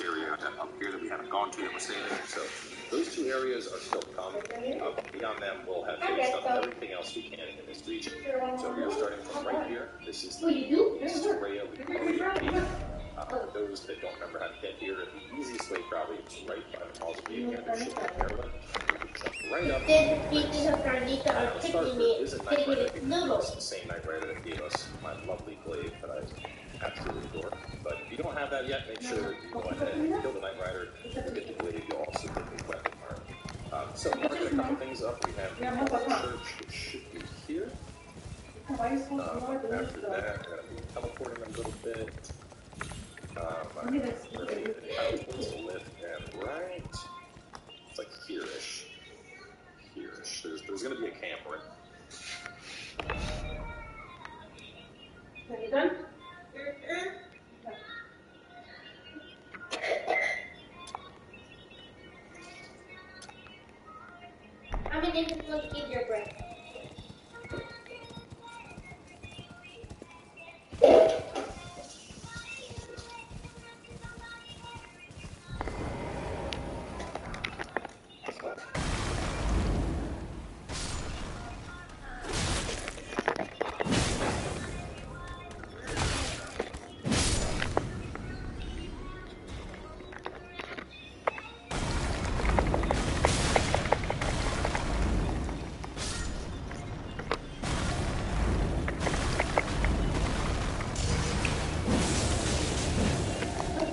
area up here that we haven't gone to that we're staying there. So those two areas are still to come. Beyond them, we'll have finished up everything else we can in this region. So we are starting from right here. This is the east area. We call it the for those that don't remember how to get here, the easiest way probably is right by the Falls of Marilyn. Right up. The Starford is a night rider. It's the same night rider that gave us my lovely glaive that I absolutely adore. But if you don't have that yet, make sure you go ahead and kill the night rider. You get the glaive, you also get the weapon armor. So marking a couple things up, we have the church, which should be here. After that, we're going to be teleporting a little bit. We're going to lift and right. It's like here-ish. Here-ish. There's going to be a camp right. Are you done? How many days will you keep your breath?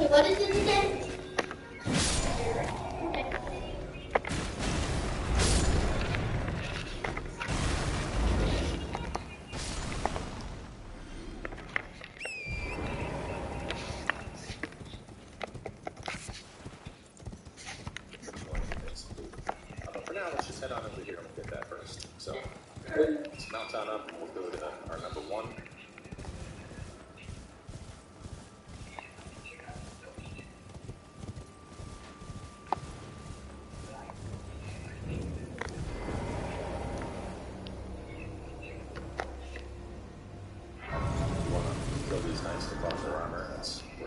What is it again? But for now, let's just head on over here and we'll get that first. So, let's mount on up and we'll go to our number one.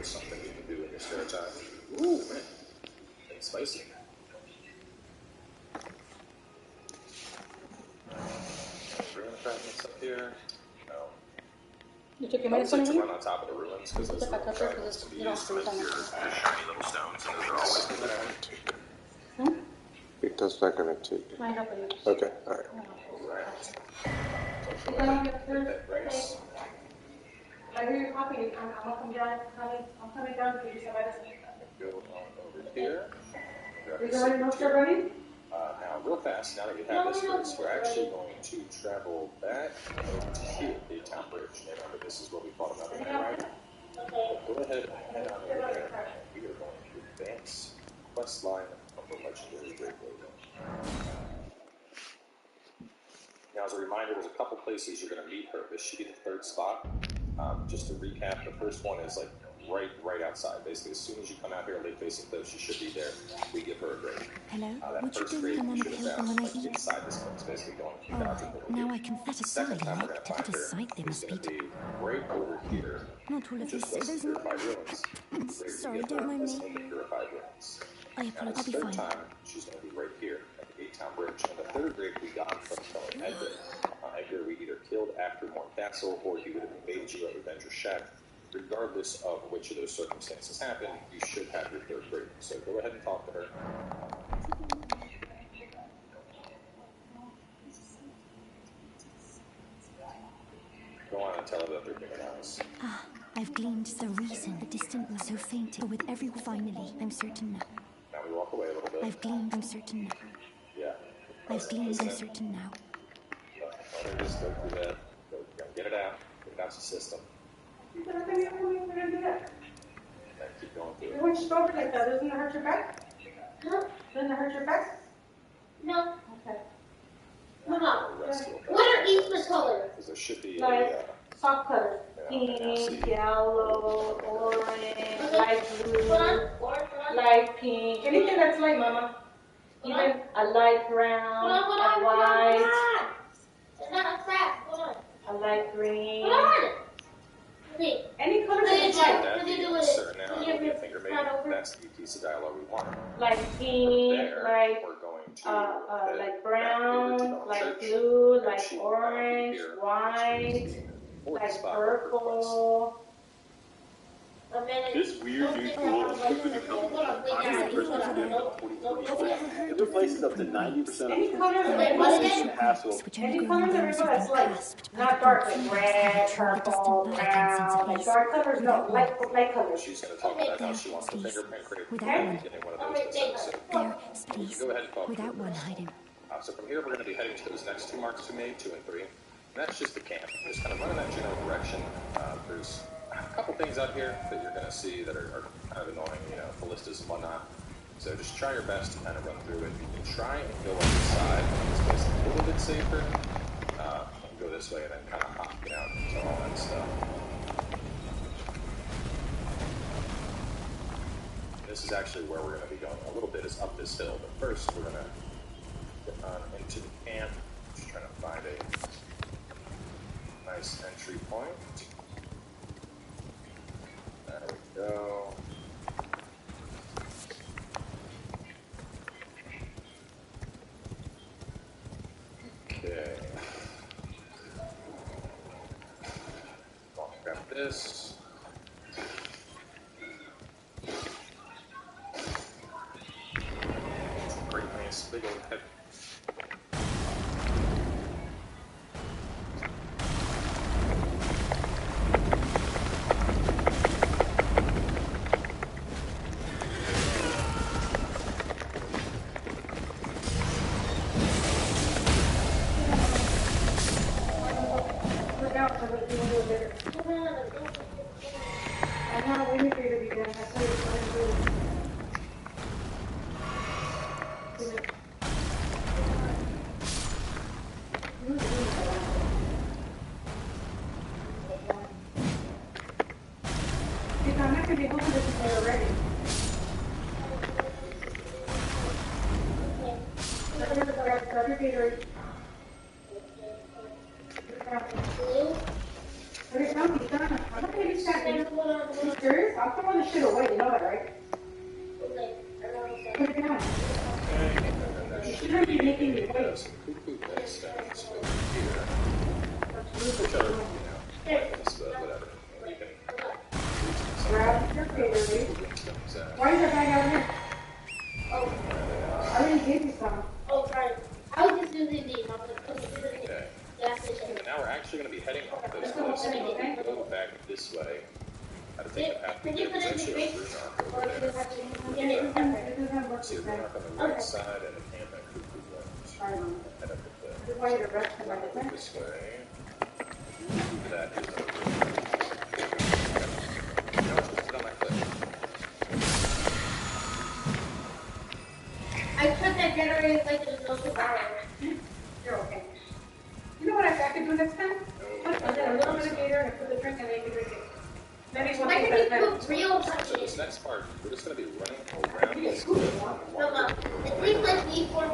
Something you can do in your spare time. Ooh, man. It's spicy. Ruin fragments up here. No. You took your medicine medicine? To run on top of the ruins because those ruin fragments can be used to make your shiny little stones, and those are always good to have. It does back on it too. I help you. Okay, alright. So go ahead and get that brace. I hear you coughing. I'm coming down. I'm coming down to give you some medicine. Go on over here. Is there any more stuff running? Now, real fast, now that you have this first, we're actually going to travel back over to here, the town bridge. Remember, this is what we fought another night rider. Go ahead and head on over there. We are going to advance quest line of the legendary Great Lady. Now, as a reminder, there's a couple places you're going to meet her. This should be the third spot. Just to recap, the first one is like right outside. Basically, as soon as you come out here, lake facing cliff, she should be there. We give her a grade. Hello? That Would you first do grade them on you a should pill have when I found eat? inside this place, basically going to Oh, now I can set aside, like, to put a sight they must be. Right over here. Not all of this, there's no... Sorry, don't mind me. I apologize, I'll be fine. Time, she's going to be right here at the Gate Town Bridge. And the third grade we got from Edgar. Edgar we either killed after Morn Castle, or he would have invaded you at Revenger Shack. Regardless of which of those circumstances happened, you should have your third grade. So go ahead and talk to her. Go on and tell her that they're big eyes. Ah, I've gleaned the reason the distant was so faint. But with every finally, I'm certain now. Now we walk away a little bit. I've gleaned, I'm certain now. Yeah. I've gleaned, I'm certain now. Let her just go through that. Go, get it out. Get it out of the system. How come you're going to do that? And keep going through Why don't you go over like that? Doesn't it hurt your back? Huh? Doesn't it hurt your back? No. Okay. Mama, what are each colors? Because there should be like soft colors. Pink, yellow, orange, light blue, light pink. Anything that's light, Mama. Even a light brown, a white, a light green. Any color that is light. Now, your finger maybe. that's the piece of dialogue we want. Like pink, There, like we're going to like brown, like blue, like orange, white, like purple. This weird new tool is quickly becoming a popular Christmas gift of 2024. It replaces up to 90% of Any colors the that and hassle. any colors that are that's like not dark, like red, purple, brown, like dark colors. No, light colors. She's going to talk about how she wants the fingerprint created getting one of those this episode. There, please. Go ahead and talk Without one hiding. So from here, we're going to be heading to those next 2 marks we made, 2 and 3. And that's just the camp. Just kind of running that general direction. There's a couple things out here that you're going to see that are kind of annoying, ballistas and whatnot. So just try your best to kind of run through it. You can try and go on the side, make this place a little bit safer. Go this way and then kind of hop out into all that stuff. This is actually where we're going to be going. A little bit is up this hill, but first we're going to get on into the camp. Just trying to find a nice entry point. There we go. Okay. I'll grab this. Great, nice big old head. I'll throw the shit away, you know that, right? Put it down. You shouldn't be making me wait. Grab your favorite. Why is that bag out here? Oh, I already gave you some. Oh, right. I was just using these. Now we're actually going to be heading off this place. We'll go back this way. How to take a path. Can you put it in the fridge? Or do you have to So you're going up on the right side and the camp at Cuckoo's Ranch. Head up at this way. That is over. No, it's just on that cliff. I put that generator like it was no tomorrow. You're okay. You know what I could do next time? Put a little bit of gator and put the drink and they can drink it. Maybe one Why thing did that's you better. cook real So touchy? this next part, we're just going to be running around this cliff. The three plus D4,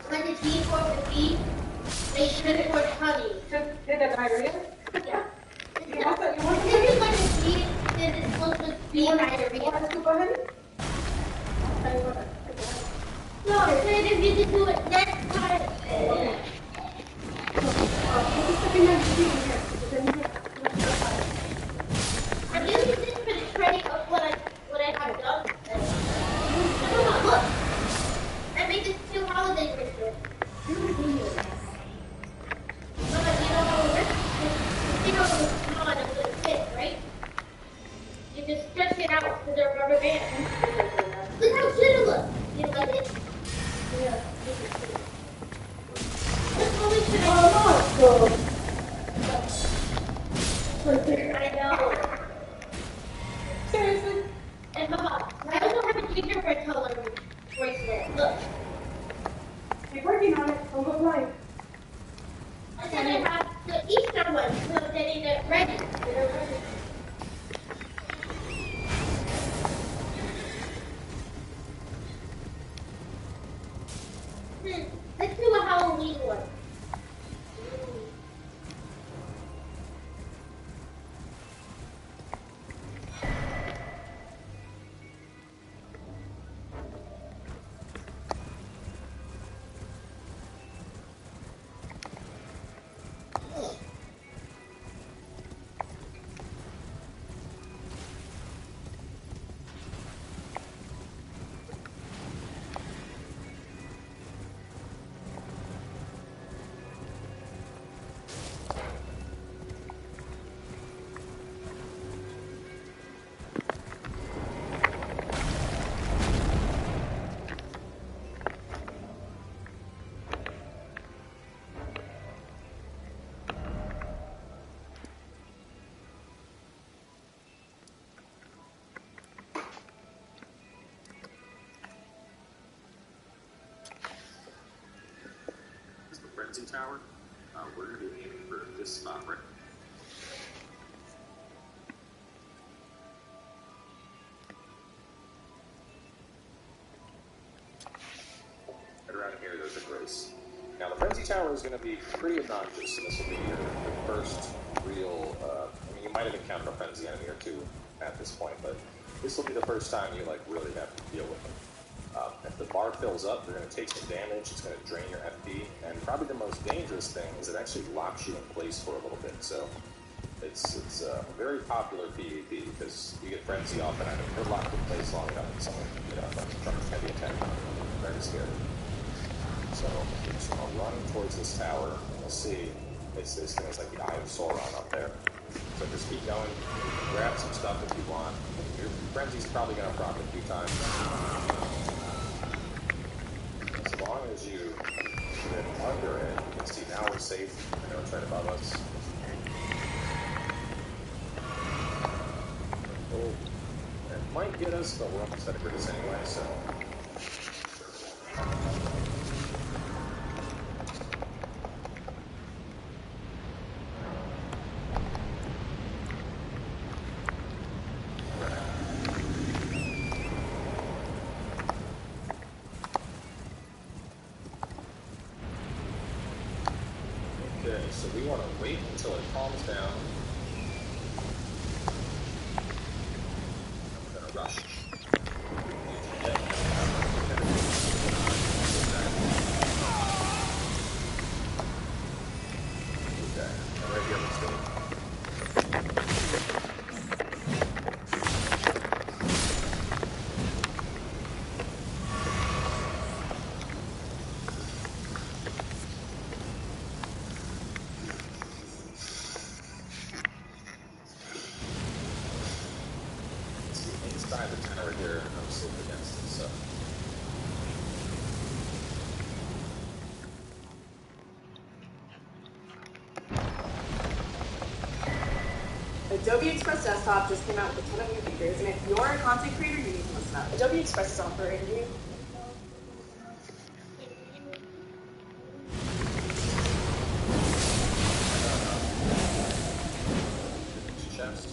when the D4 would be, they should have put honey. Did that diarrhea? Yeah. You want that? You want This is when the D, then it's supposed to be diarrhea. want us to go ahead? No, then if you can do it next time. Okay. I'm using this for the tray of what I have done. No, look. I made this 2 holiday Christmas. No, but you don't know what this you know it's not a good fit, right? You just stretch it out to the rubber band. Look how cute it looks. You like it? Yeah. That's what we should have. I know. Seriously? And Mama, I also have a gingerbread color bracelet. Look. Keep working on it. Don't go blind. And then I have the Easter one, so that they're ready. They're ready. Let's do a Halloween one. Frenzy Tower. We're going to be aiming for this spot right. Right around here, there's a Grace. Now, the Frenzy Tower is going to be pretty obnoxious, and this will be your first real, I mean, you might have encountered a Frenzy enemy or two at this point, but this will be the first time you, like, really have to deal with them. If the bar fills up, you're going to take some damage, it's going to drain your FP, and probably the most dangerous thing is it actually locks you in place for a little bit, so it's a very popular PvP, because you get Frenzy off, and if you're locked in place long enough, and someone can get up and charge heavy attack on you, very scary. So, we're just going to run towards this tower, and you'll see this thing is like the Eye of Sauron up there. So just keep going, grab some stuff if you want. Your Frenzy's probably going to proc a few times. As long as you get under it, you can see now we're safe. I know it's right above us. Oh, it might get us, but we're almost at a Gritis anyway, so. Okay, so we want to wait until it calms down. We're going to rush. Okay, right here, let's go. Inside the tower here, I'm safe against it, so. Adobe Express Desktop just came out with a ton of new features, and if you're a content creator, you need to listen up. Adobe Express is offering you Chest.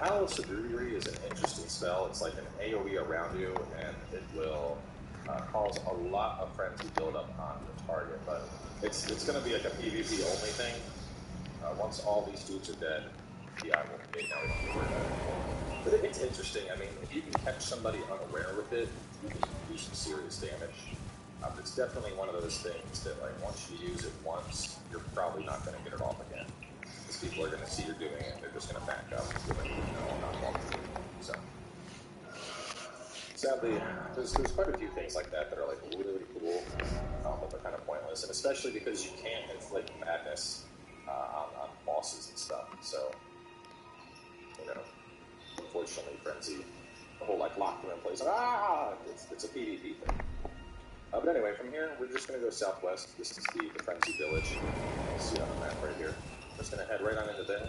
Howl of Subdurity is an interesting spell. It's like an AoE around you, and it will cause a lot of frenzy buildup on the target. But it's going to be like a PvP only thing. Once all these dudes are dead, the eye will fade. Now we don't have to worry about it anymore. But it's interesting. I mean, if you can catch somebody unaware with it, you can do some serious damage. It's definitely one of those things that, like, once you use it once, you're probably not going to get it off again. Because people are going to see you're doing it, they're just going to back up. Like, I'm not walking. So, sadly, there's quite a few things like that are, like, really cool, but they're kind of pointless. And especially because you can't inflict madness on bosses and stuff. So, you know, unfortunately, Frenzy, the whole, like, lock them in place, it's a PvP thing. But anyway, from here, we're just going to go southwest. This is the Frenzy Village. You'll see it on the map right here. We're just going to head right on into there.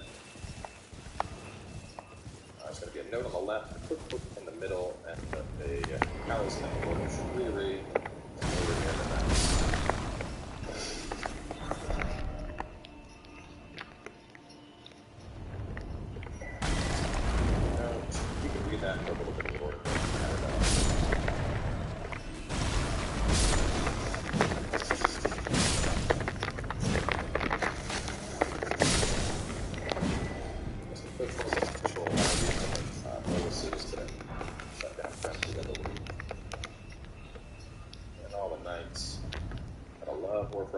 There's going to be a note on the left, a quick hook in the middle, and a arrows in the corner. Should we read over here in the map? You can read that for a little bit of order.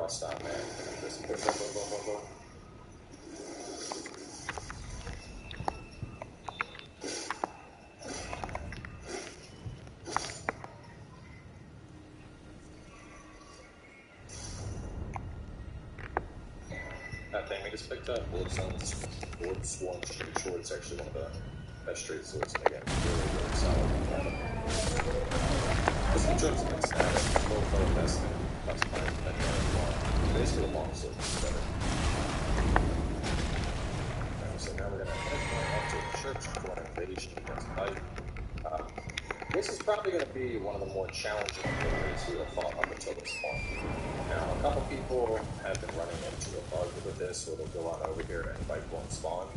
Stop, man. Just boom, boom, boom, boom, boom, boom. That thing we just picked up, Blood Sworn Straight Sword. It's actually one of the best straight swords in the game. Really, really solid. Just in terms of like static, low flow investing, that's fine. Basically, the long sword is better. So now we're going to head up to the church for an invasion against Knight. This is probably going to be one of the more challenging areas we have fought up until this point. Now, a couple people have been running into a bug with this, where they'll go on over here and invite won't spawn.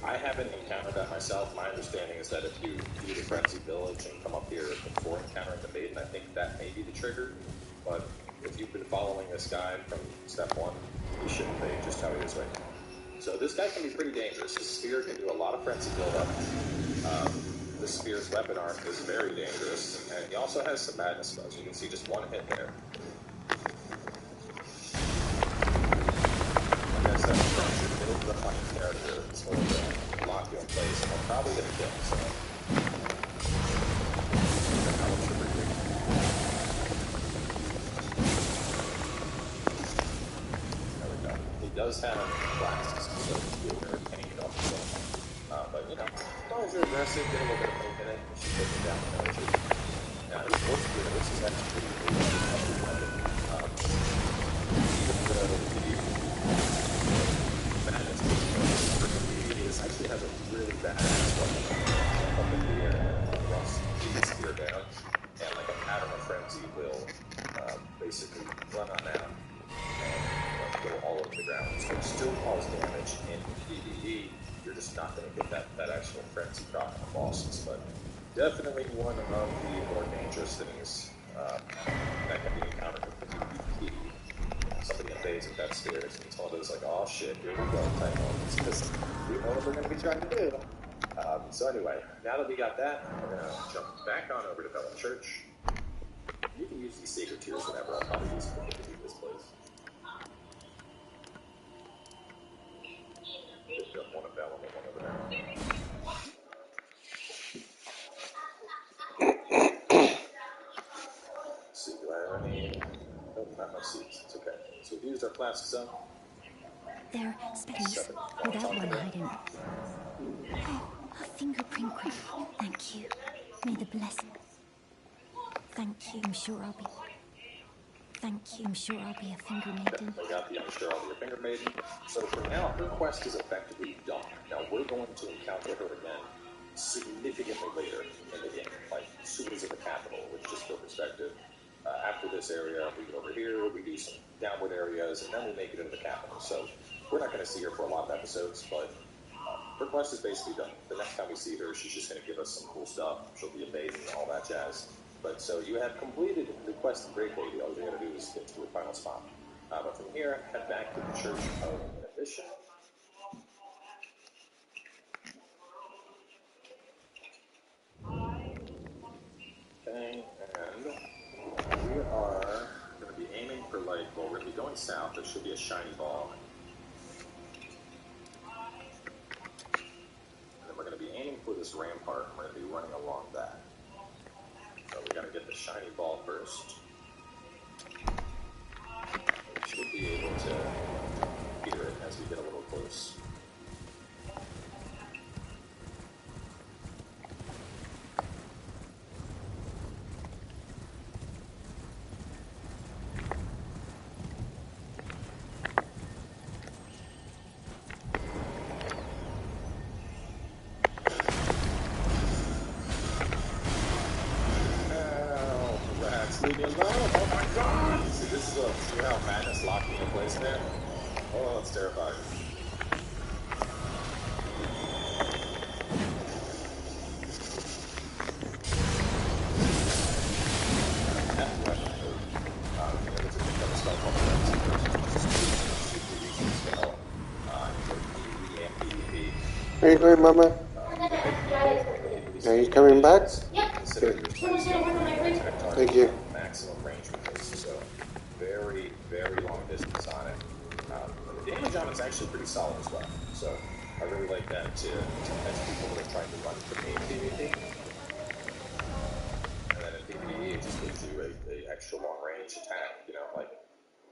I haven't encountered that myself. My understanding is that if you do the Frenzy Village and come up here before encountering the maiden, I think that may be the trigger. But if you've been following this guide from step 1, he shouldn't be just how he is right now. So this guy can be pretty dangerous. His spear can do a lot of frenzy buildup. The spear's weapon arm is very dangerous, and he also has some madness spells. You can see just one hit there. Like I said, you build up on your character, it's going to lock you in place, and we're probably going to kill him, so... There we go. He does have flasks, so he'll be tank it off himself. But, you know, as long as you're aggressive, get a little bit of poke in it, you should take him down the energy. Now, this works good. This is actually pretty cool. This actually has a really bad weapon up in the air and runs the spear down, and like a pattern of frenzy will basically run on out and go all over the ground. So still cause damage in PvE. You're just not going to get that actual frenzy proc on the bosses, but definitely one of the more dangerous things that can be encountered with PvP. Somebody invades with that spear, and it's one of those like, oh shit, here we go type moments, because we know what they're going to be trying to do. So anyway, now that we got that, we're going to jump back on over to Bella Church. You can use these sacred tears whenever. I'll probably use them to leave this place. Picked up one of Bella and one over there. Let's see, do I have any? Nope, not much seeds. It's okay. So we've used our flasks up. There, please, without one hiding. Oh, a fingerprint quick. Thank you. May the blessing. Thank you. I'm sure I'll be a finger maiden. We got the I'm sure I'll be a finger maiden. So for now, her quest is effectively done. Now we're going to encounter her again significantly later in the game, like Sewers of the Capital, which just for perspective. After this area, we go over here, we do some downward areas, and then we make it into the capital. So we're not going to see her for a lot of episodes, but her quest is basically done. The next time we see her, she's just going to give us some cool stuff. She'll be amazing and all that jazz. But so you have completed the quest of Great Lady. All you got to do is get to her final spot. But from here, head back to the Church of Inhibition. Okay, and we are going to be aiming for, like, well, we're going to be going south. There should be a shiny ball. And then we're going to be aiming for this rampart, and we're going to be running along that. So we got to get the shiny ball first. We should be able to hear it as we get a little close. Leave me alone. Oh my god! See, this is see how madness locked me in place there? Oh, that's terrifying. Are you going, Mama? Are you coming back? Yep. Okay. Thank you. Maximum range with this, so very, very long distance on it. The damage on it's actually pretty solid as well, so I really like that to test people that are trying to run for me in PvP. And then in PvE, it just gives you a extra long range attack, you know, like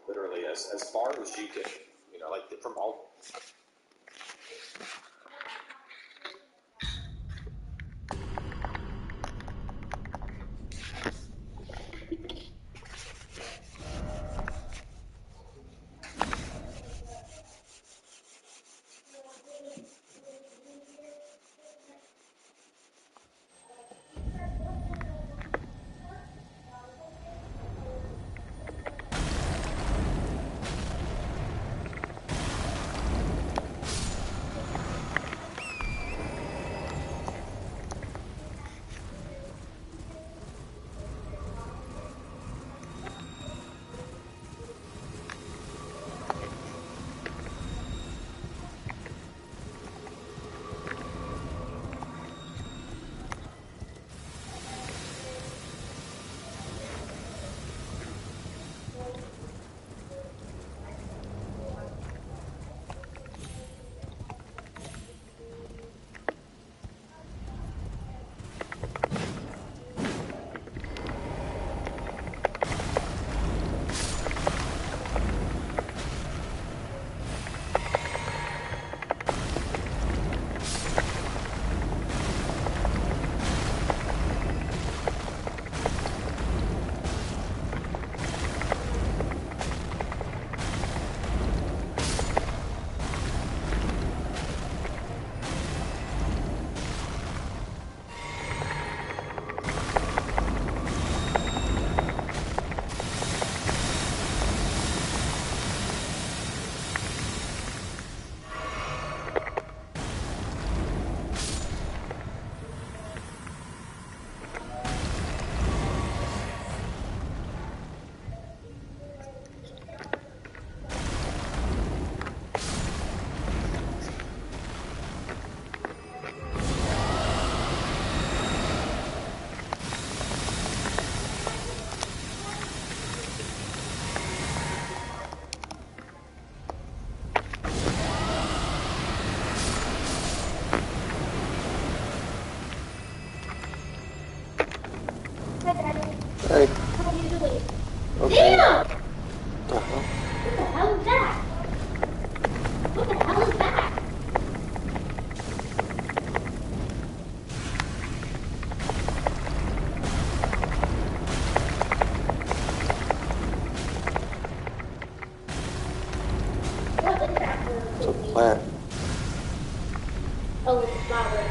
literally as far as you can, you know, like from all. Oh, with the flowers.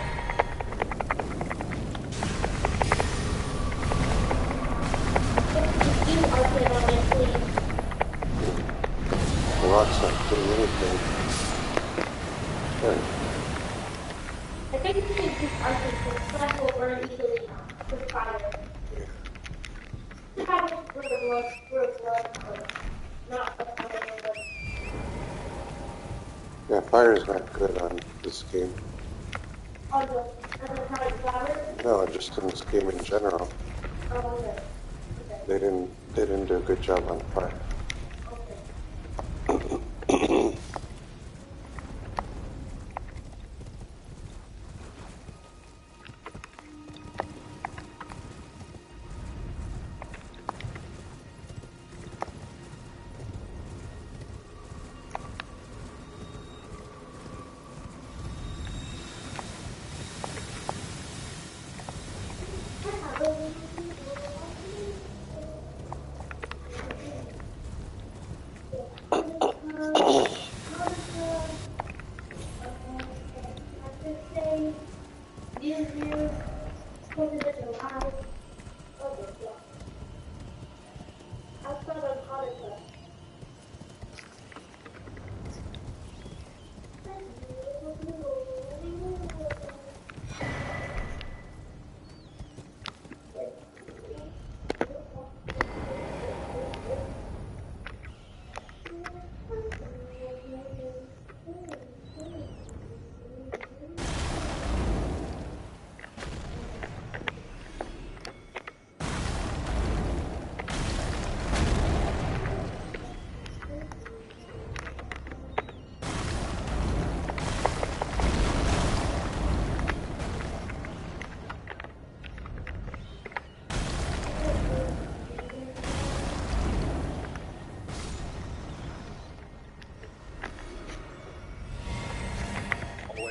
You are putting on it, please. The rock's not doing anything. There. I think you should use arcing because flash will burn easily with fire. Yeah. The fire will blood, not the fire. Yeah, fire's not good on this game. On the metallic flowers? No, just in this game in general. Oh, okay. They didn't do a good job on fire.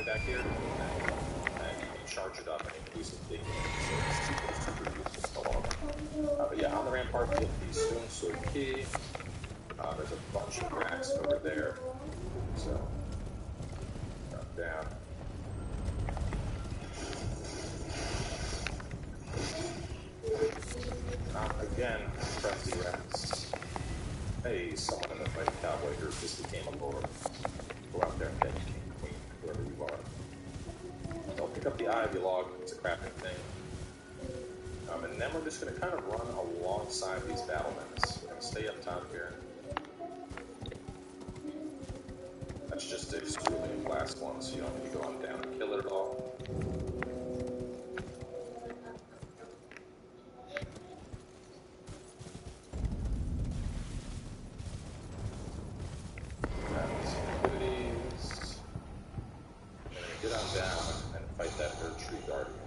Back here, and you can charge it up and increase it big. So it's super useful to log. But yeah, on the rampart, we get the stone sword key. There's a bunch of racks over there. So, drop down. Again, press the racks. Hey, someone in the fighting cowboy group just became a lord. Go out there and get king, queen, whoever you are. Don't pick up the eye of your log, it's a crafting thing. And then we're just going to kind of run alongside these battlements. We're going to stay up top here. That's just a cerulean blast one, so you don't need to go on down and kill it at all. Get on down and fight that bird tree guardian.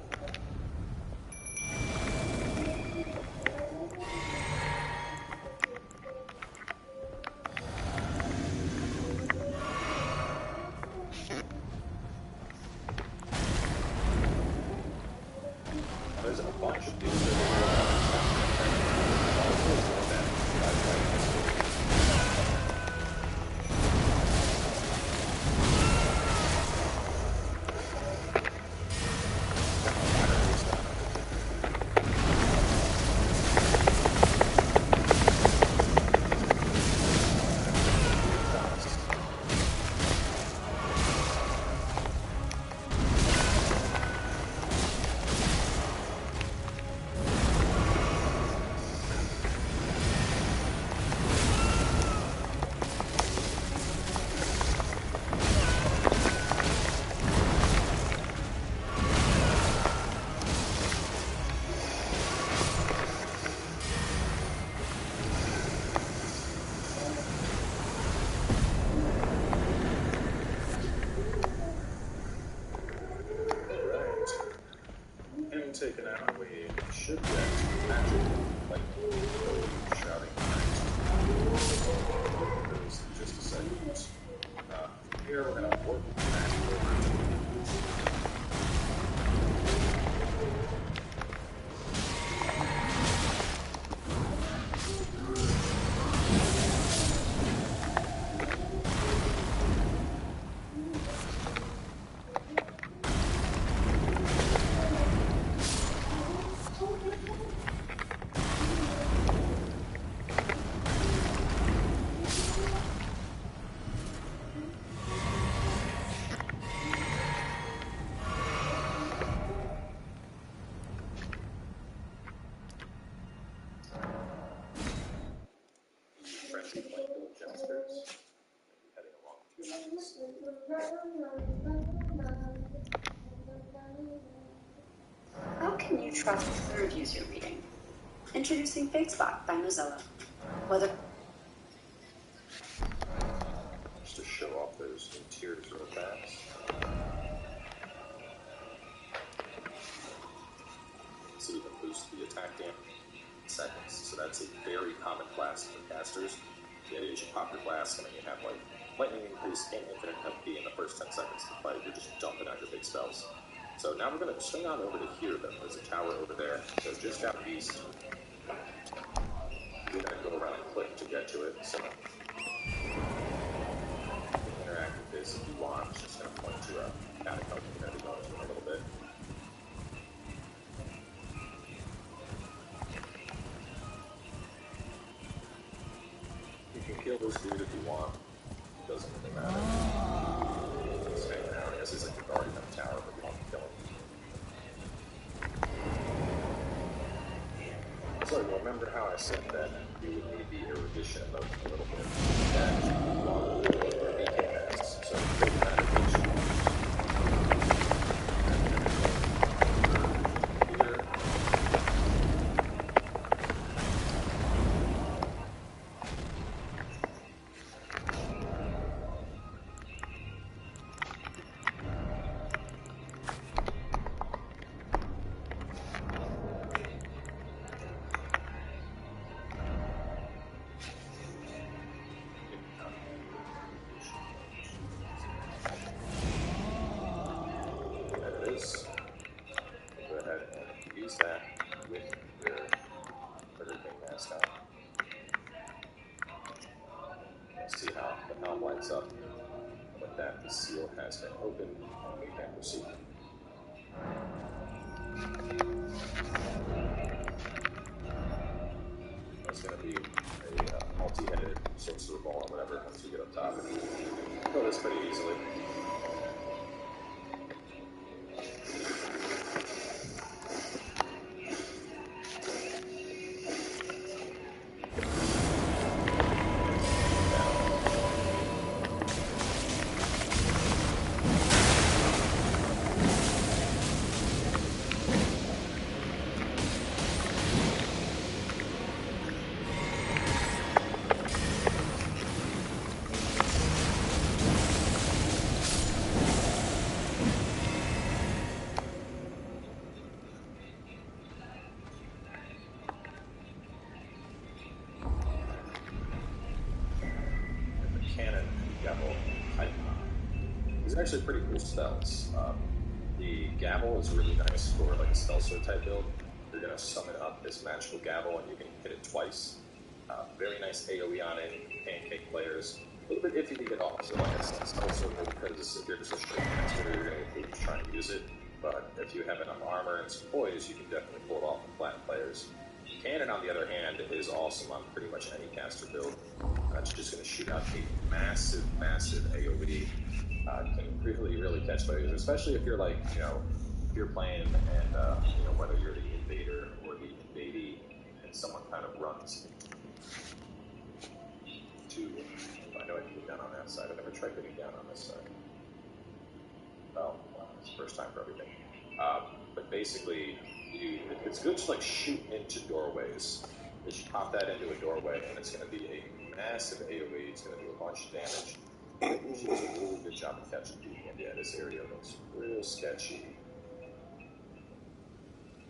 There's a bunch of dudes that taken out, we should get magic like shouting those in just a second. Here we're going to work magic over to trust the reviews you're reading. Introducing Fake Spot by Mozilla. Whether just to show off those new tiers real fast. So you can boost the attack damage in seconds. So that's a very common class for casters. The idea is you pop your flask and then you have like lightning increase and infinite MP in the first 10 seconds of the fight. You're just dumping out your big spells. So now we're going to swing on over to here though. There's a tower over there. So just out east. You're going to go around and click to get to it. So you can interact with this if you want. It's just going to point to a catacomb you're going to be going to in a little bit. You can kill this dude if you want. It doesn't really matter. Just hang around. I guess he's like the guardian of the tower, but you don't kill him. So remember how I said that you would need the erudition mode a little bit. That you want to do your BK pass. So you go to that erudition. Go ahead and use that with your everything mask on. See how the helm lights up. With that, the seal has been opened and we can proceed. It's going to be a multi-headed sorcerer ball or whatever once you get up top. And kill this pretty easily. Cannon gavel type. These are actually pretty cool spells. The gavel is really nice for like a spell sword type build. You're going to summon up this magical gavel and you can hit it twice. Very nice AoE on it, pancake players. A little bit iffy to get off, so like I said, spell sword because if you're just a straight caster, you're going to get loops trying to use it. But if you have enough armor and some poise, you can definitely pull it off with flat players. Cannon, on the other hand, is awesome on pretty much any caster build. It's just going to shoot out a massive, massive AoE. Can really, really catch players, especially if you're like, if you're playing and, whether you're the invader or the invadee, and someone kind of runs to, I know I can get down on that side. I've never tried getting down on this side. Oh, wow, it's the first time for everything. But basically, it's good to like shoot into doorways. Just pop that into a doorway, and it's going to be a massive AoE. It's going to do a bunch of damage. It usually does a really good job of catching people. And yeah, this area looks real sketchy.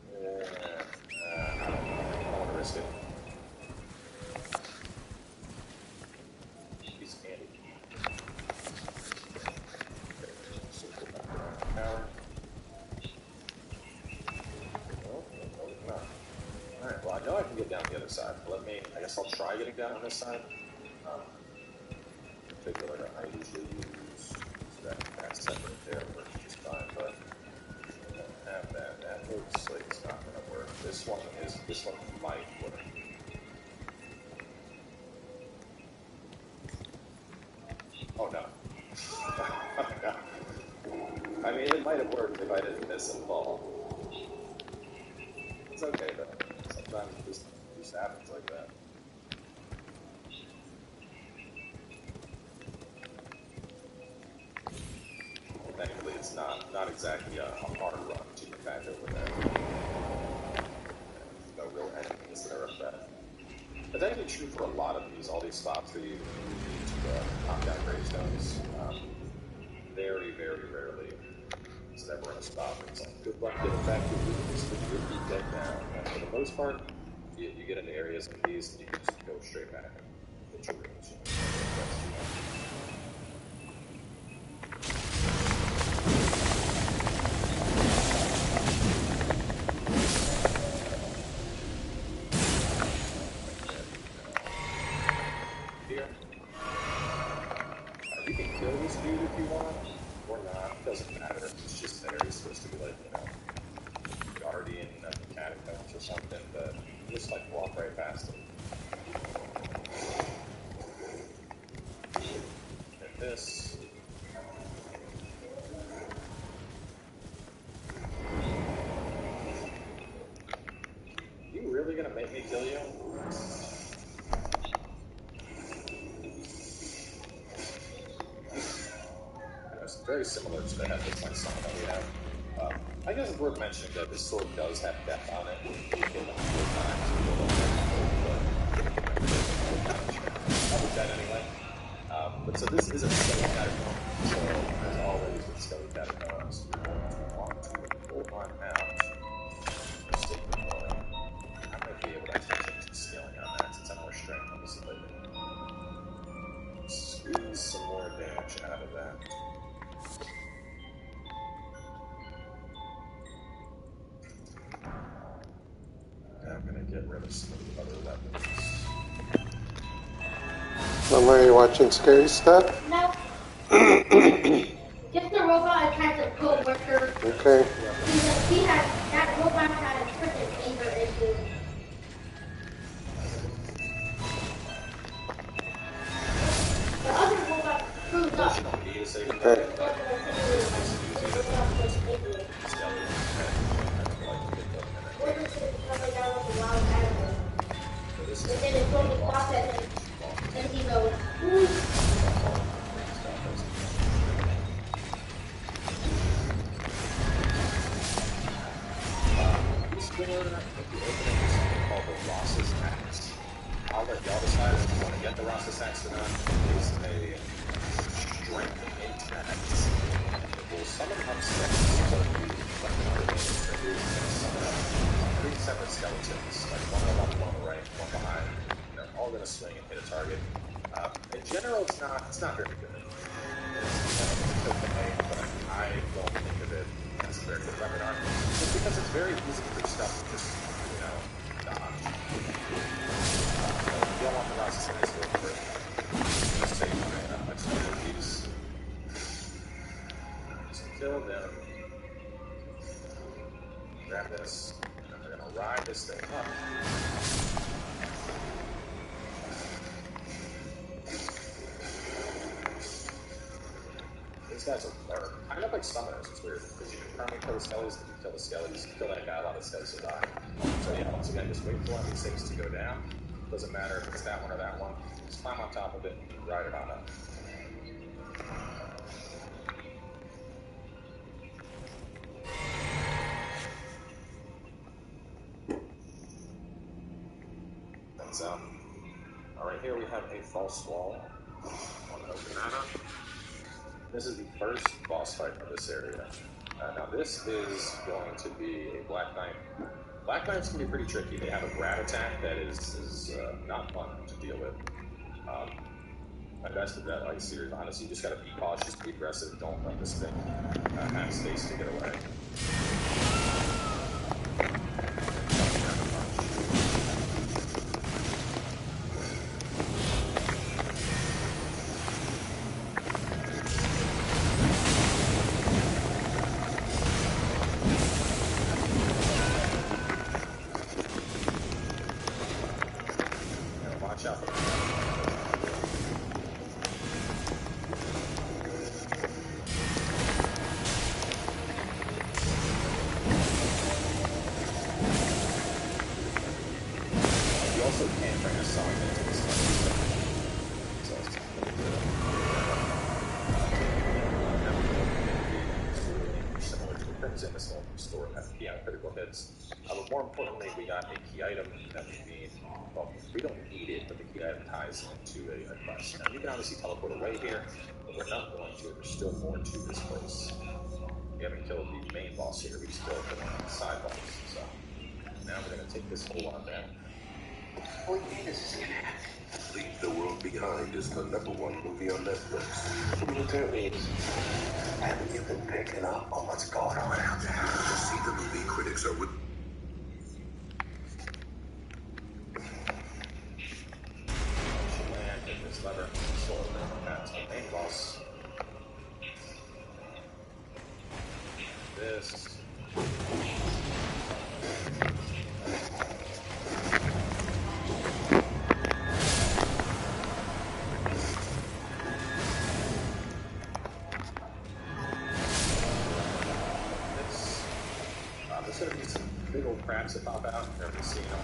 I don't know. I don't want to risk it. Piece of candy. So go back around the tower. No. Alright, well I know I can get down the other side. I guess I'll try getting down on this side. In particular, I usually use that separate there works just fine, but I don't have that. That looks like it's not going to work. This one might work. Oh no. Oh no. I mean, it might have worked if I didn't miss and fall. It's okay though. Sometimes it just happens like that. Thankfully, it's not exactly a hard run to get back over there. That's actually true for a lot of these. All these spots where you need to knock down gravestones. Very, very rarely is it ever in a spot where it's like, good luck getting back to ruins with your feet dead down. Like, for the most part, you get into areas like these and you can just go straight back into ruins. You know, here. You can kill this dude if you want, or not. It doesn't matter. It's just there. He's supposed to be like, you know, guardian of the catacombs or something, but you just like walk right past him. And this. You really gonna make me kill you? It's very similar to the headless like song that we have. I guess it's worth mentioning that this sword does have depth on it. You can hit them 4 times. I'll be dead anyway. But so this is a skelly catacomb. So as always with skelly catacombs, you're going to want to pull one out. Stick with one. I might be able to actually change the scaling on that since I'm more strength. Let me see if I can squeeze some more damage out of that. I'm going to get rid of some of the other weapons. Mama, are you watching scary stuff? No. Just a robot attacks a co-worker. Okay. That robot had a freaking anger issue. The other robot screws up. Okay. And then it's going to stop at him. And he goes, ooh. This door, if you open it, there's something called the Ross's Axe. I'll let y'all decide if you want to get the Ross's Axe or not. It's a strength axe. It will summon up sections of you, like another thing. It is going to summon up 3 separate skeletons, like one on the left, one on the right, one behind. They're all going to swing and hit a target. In general, it's not very good. It's okay, but I don't think of it as a very good weapon art. Just because it's very easy for stuff to just, you know, dodge. You don't want the last nice real quick. Just take not much of these. Just kill them. Grab this, and then we're gonna ride this thing up. These guys are kind of like summoners. It's weird because you can permanently kill the skellies, and you kill the skellies, you kill that guy, a lot of skellies will die. So yeah, once again, just wait for one of these things to go down. Doesn't matter if it's that one or that one. Just climb on top of it and ride it on up. And all right, here we have a false wall. I want to open that up. This is the first boss fight of this area. Now this is going to be a Black Knight. Black Knights can be pretty tricky. They have a grab attack that is not fun to deal with. My best of that, like series, honestly, you just gotta be cautious, be aggressive, don't let this thing have space to get away. Watch out for that. You also can't bring a summon into this fight. So it's similar to things in this little store that have key on critical hits. But more importantly, we got a key item that we need. Well, we don't need it, but the key item ties into a quest. Now, you can obviously teleport away here, but we're not going to. There's still more to this place. We haven't killed the main boss here. We still have the side boss. So now we're going to take this whole lot down. What do you mean this is gonna happen? Leave the World Behind is the #1 movie on Netflix. What that means? Haven't you been picking up on what's going on out there? To see the movie, critics are with. Land, hit this lever, so that's the main boss. This. There's going to be some big old crabs that pop out. You've never seen them.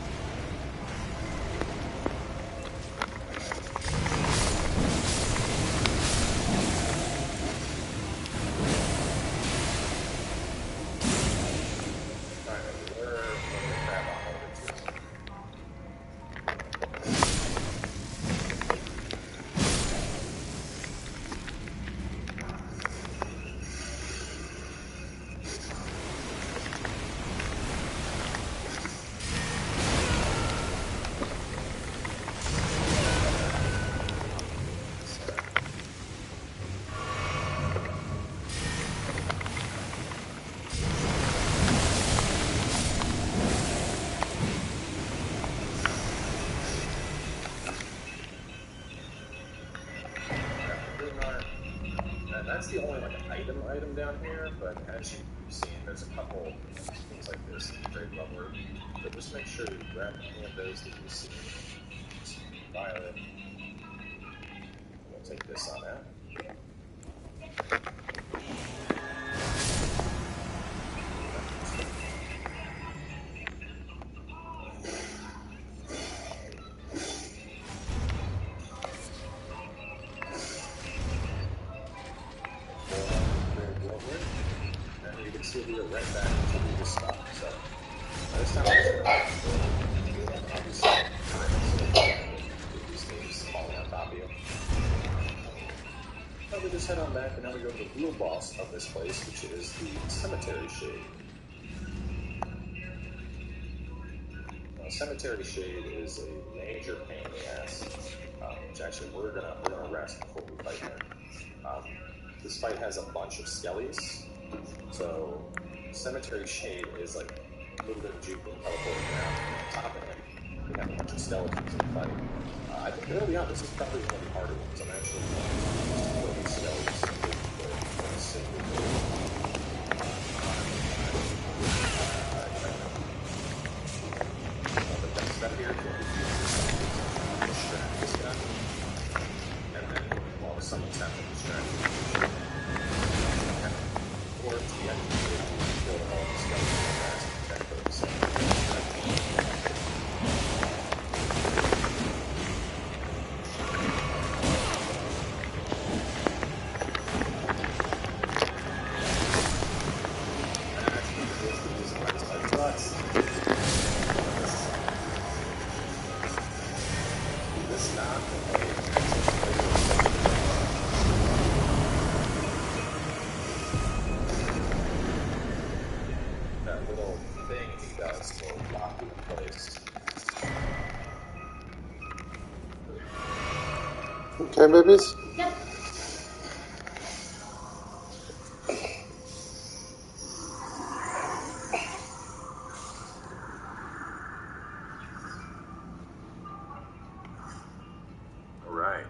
Trying to lure the crab on over to us. That's the only like item down here, but as you've seen, there's a couple things like this in very lower. So just make sure you grab any of those that you see. Violet. We'll take this on out. And you can see we are right back until we just stop. So this time these things falling on top of you. Now we just head on back, and now we go to the real boss of this place, which is the Cemetery Shade. Now, Cemetery Shade is a major pain in the ass, which actually we're gonna rest before we fight him. This fight has a bunch of skellies, so Cemetery Shade is like a little bit of juke and teleporting around. On top of him, we have a bunch of skeletons in the fight. I think early on, this is probably one of the harder ones. I'm actually one of these skeletons. The next step here is distract this guy, and then all of a sudden, tap and distract. Or the actually kill all the skeletons fast and check for themselves. Okay, babies? Yep. Alright,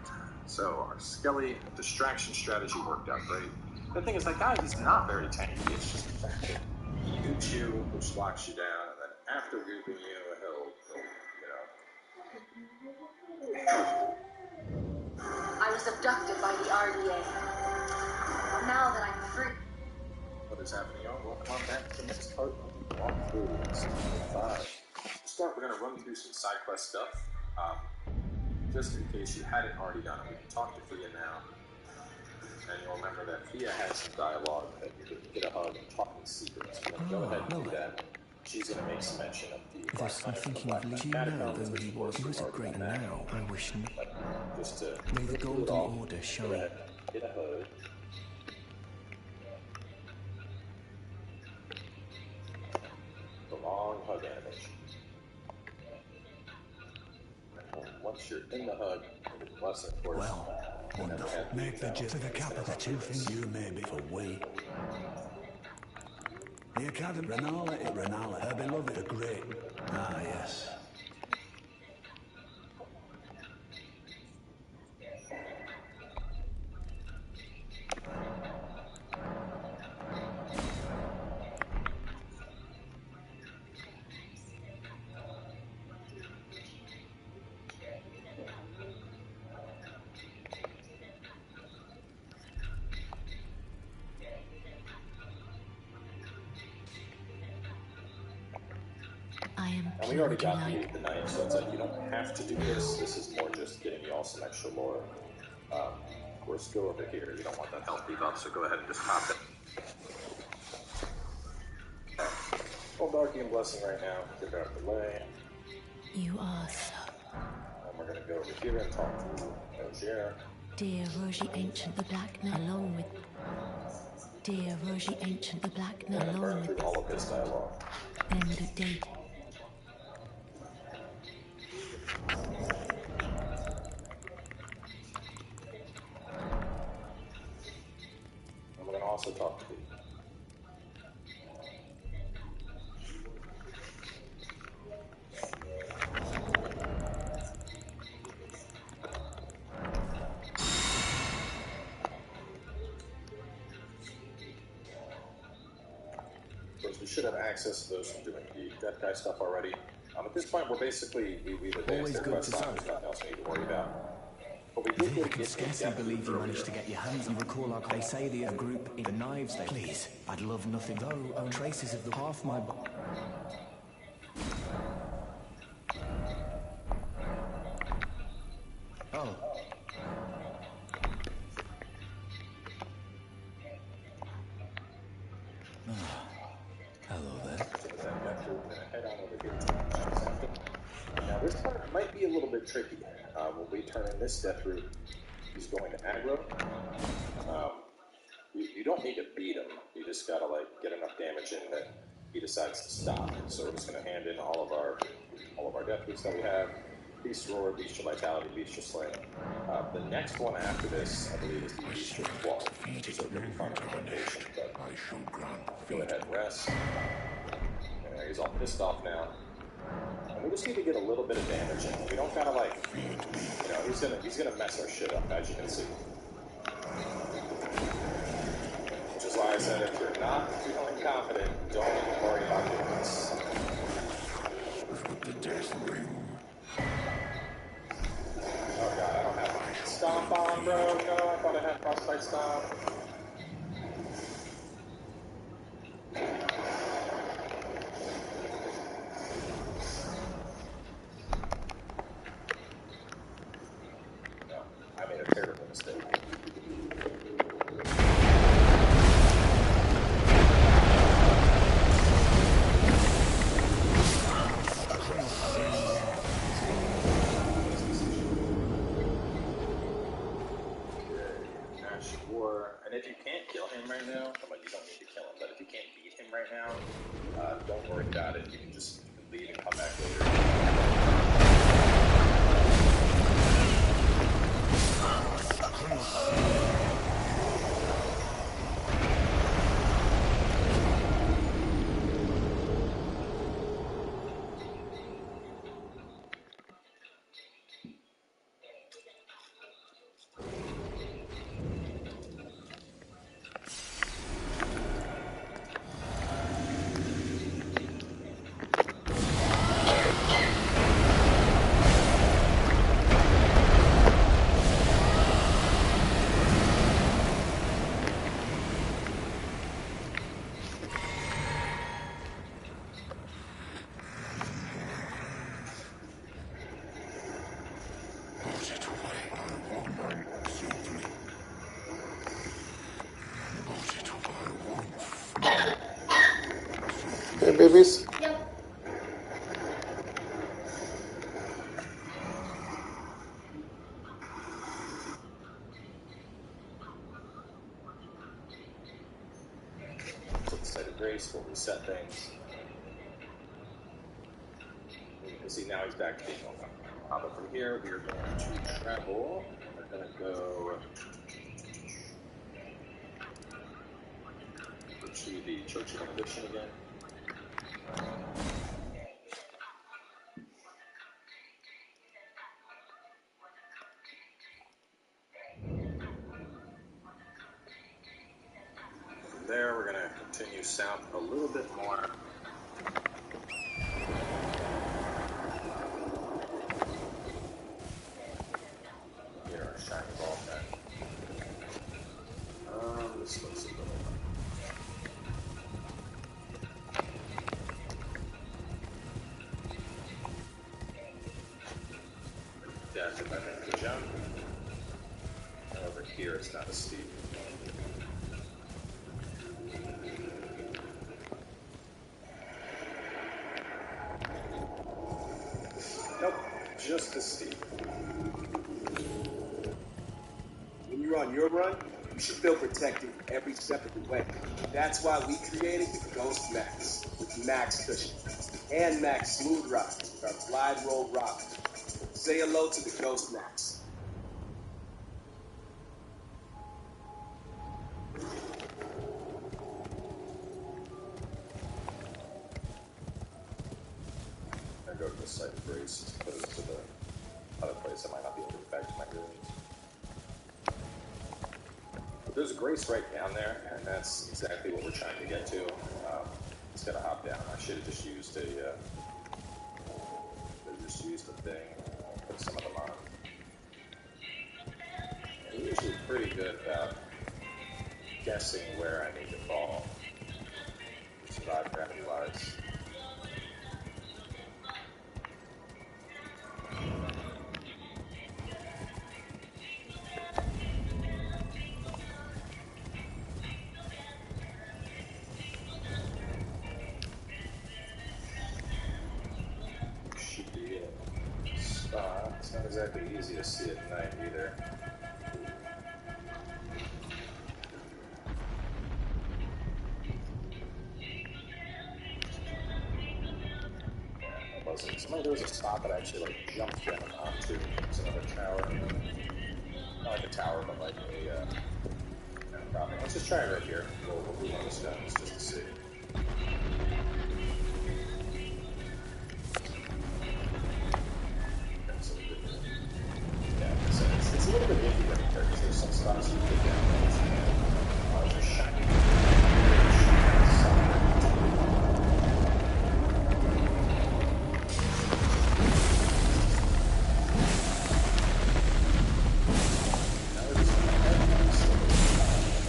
so our Skelly distraction strategy worked out great. The thing is, that guy, he's not very tanky. It's just the fact that he goops you, which locks you down, and then after gooping you, he'll I was abducted by the RDA. Now that I'm free. What is happening, y'all? Welcome on back to the next part of the walkthrough. It's 5. To start, we're going to run through some side quest stuff. Just in case you hadn't already done it, we can talk to Freya now. And you'll remember that Thea had some dialogue that you could get a hug and talk in secrets. We're going to go ahead and do that. She's going to make some mention of the Black Knight from the Black Knight Catacombs, which of course we've already done that. Now I wish But just to may the cool it golden off, order go shine. ahead, get a hug. The long hug animation. And once you're in the hug, the blessing, of course. Well, wonderful. Make the gist of the capital. The two things you may be for we. The Academy, Renala, her beloved, the great. Ah, yes. I am And we already got the knife, so it's like you don't have to do this. This is more just getting you all some extra lore. Of course, go over here. You don't want that health debuff, so go ahead and just pop it. Full Darky and Blessing right now. Get out of the way. You are so. And we're going to go over here and talk to Roger. Dear Roger Ancient the Black Knight, along with. Dear Roger Ancient the Black Knight, And along burn through with. all of his dialogue. End of date. And we're going to also talk to the we should have access to those from doing the Death Guy stuff already. At this point, we're basically, we've advanced their quest on. There's nothing else we need to worry about. But we did I get can scarcely believe you managed to get your hands on recall our. They say the group in the knives. They please. I'd love nothing though. Traces of the half my. Oh. Hello there. Head on over here to Sept. Now this part might be a little bit tricky. When we turn in this death route, he's going to aggro. You don't need to beat him. You just gotta like get enough damage in that he decides to stop. So we're just gonna hand in all of our death routes that we have. Beast Roar, Bestial Vitality, Bestial Slaying. The next one after this, I believe, is the Bestial Claw, which is a pretty fun implementation. But go ahead, rest. And he's all pissed off now. And we just need to get a little bit of damage in. We don't gotta like, he's gonna mess our shit up, as you can see. Which is why I said if you're not feeling confident, don't worry about doing this. The death ring. Oh god, I don't have Stomp on, bro. No, I thought I had Frostbite Stomp. No, I made a terrible mistake. And if you can't kill him right now, well, you don't need to kill him, but if you can't beat him right now, don't worry about it. You can just leave and come back later. babies? Yep. So the site of grace will reset things. You can see now he's back to being normal. But from here, we are going to travel. We're going to go to the Church of Benediction again. From there, we're going to continue south a little bit more. Here, our shiny ball pen. This looks a little. Death if I make the jump. And over here, it's not as steep. Nope, just as steep. When you're on your run, you should feel protected every step of the way. That's why we created the Ghost Max with Max Cushion and Max Smooth Rock, our glide roll rock. Say hello to the Ghost Max. I go to the site of grace as opposed to the other place I might not be able to get back to my rooms. But there's a grace right down there, and that's exactly what we're trying to get to. It's got to hop down. I should have just used a thing, put some of them on. I'm usually pretty good about guessing where I need to fall, survive gravity-wise. Should be a spot. It's not exactly easy to see at night either. There was a spot that I actually jumped down onto. It's another tower. Not like a tower, but like a property. Let's just try it right here. We'll move on the stones just to see. It's a little bit iffy right there because there's some spots you can get down. There's a shiny.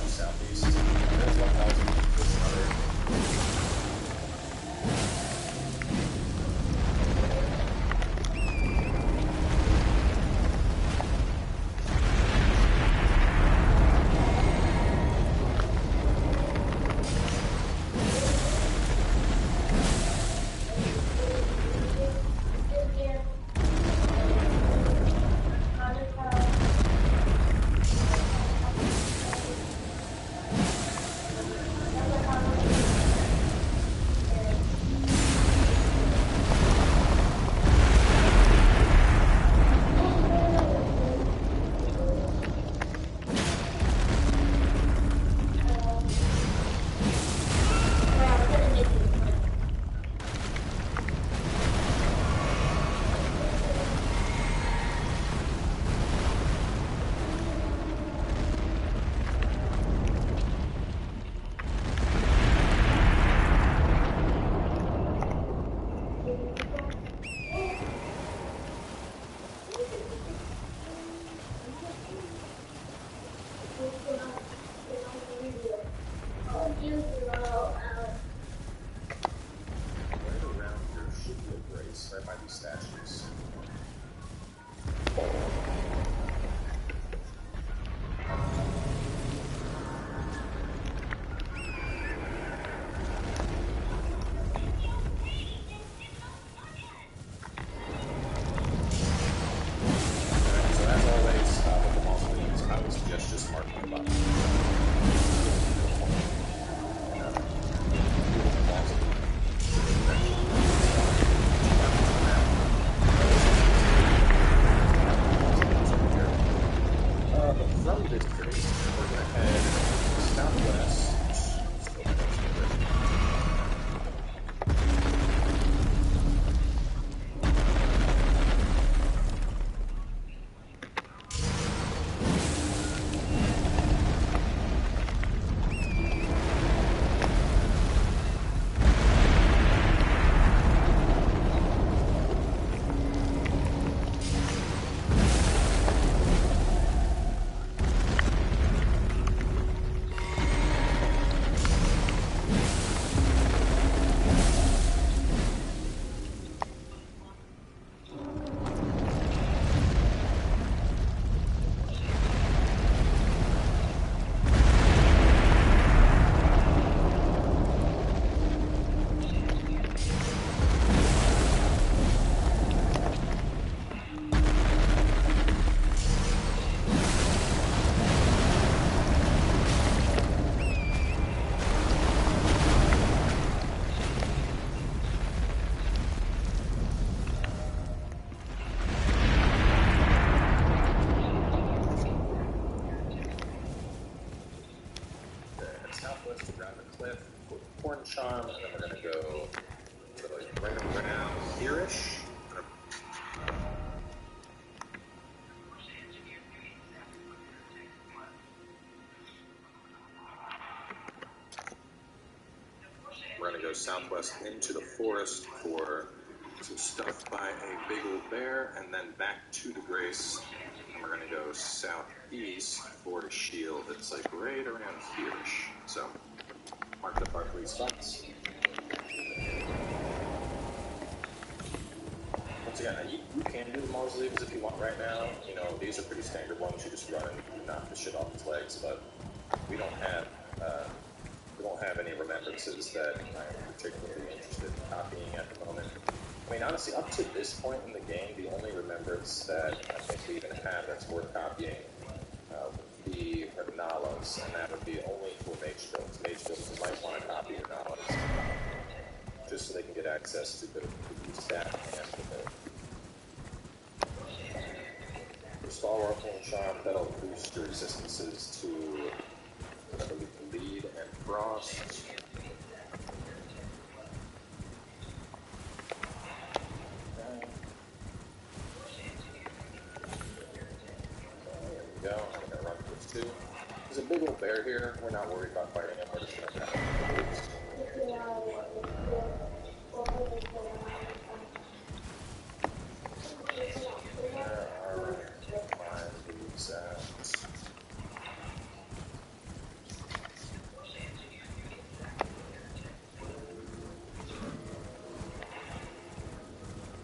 Southeast. There's 1,000. There's another. and Charm, and then we're going to go to like right around here-ish. We're going to go southwest into the forest for some stuff by a big old bear, and then back to the Grace. And we're going to go southeast for a shield that's like right around here-ish. So, mark up our 3 spots. Once again, you can do the mausoleums if you want right now. You know, these are pretty standard ones. You just run and knock the shit off its legs, but we don't have any remembrances that I'm particularly interested in copying at the moment. I mean, honestly, up to this point in the game, the only remembrance that I think we even have that's worth copying would be Nala's, and that would be only for mage builds. Mage builds might want to copy Nala's, just so they can get access to the stat and the Stalwart and Charm that'll boost your resistances to I believe Bleed and Frost. Go. I'm going to run this too. There's a big old bear here. We're not worried about fighting him. We're just going to kind of where are my leaves at?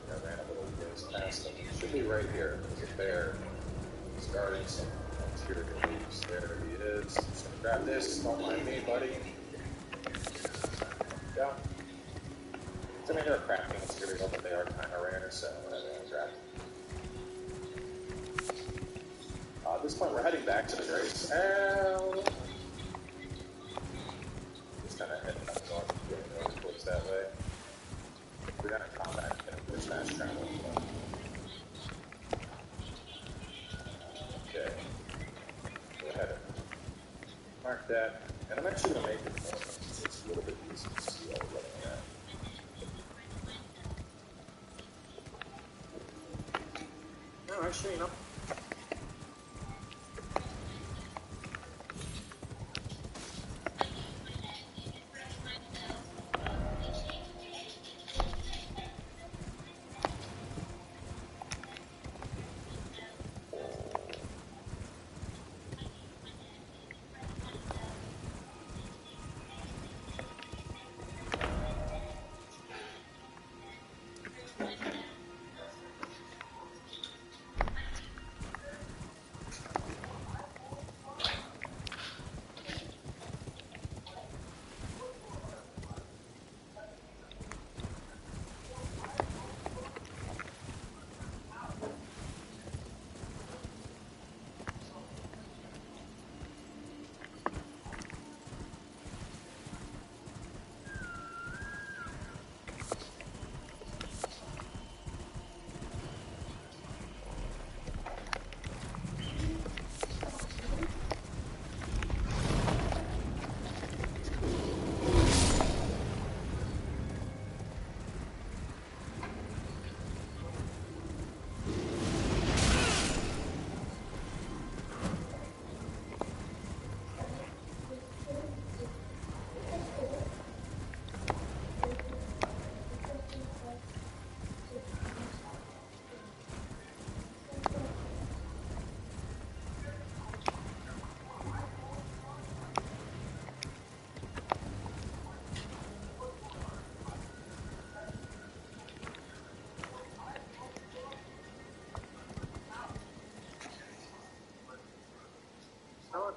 I ran a little ways past him. He should be right here. There's a bear. He's guarding some obscure leaves. There he is. Just gonna grab this. Don't mind me, buddy. Yeah. I mean, they're a crafting material, but they are kind of rare, so I'm gonna grab them. At this point, we're heading back to the Grace. Just kind of heading up north, getting north towards that way. We're gonna combat and of course fast travel. Okay. Go ahead and mark that. And I'm actually gonna make it so it's a little bit easier to see what we're looking at. No, actually, you know.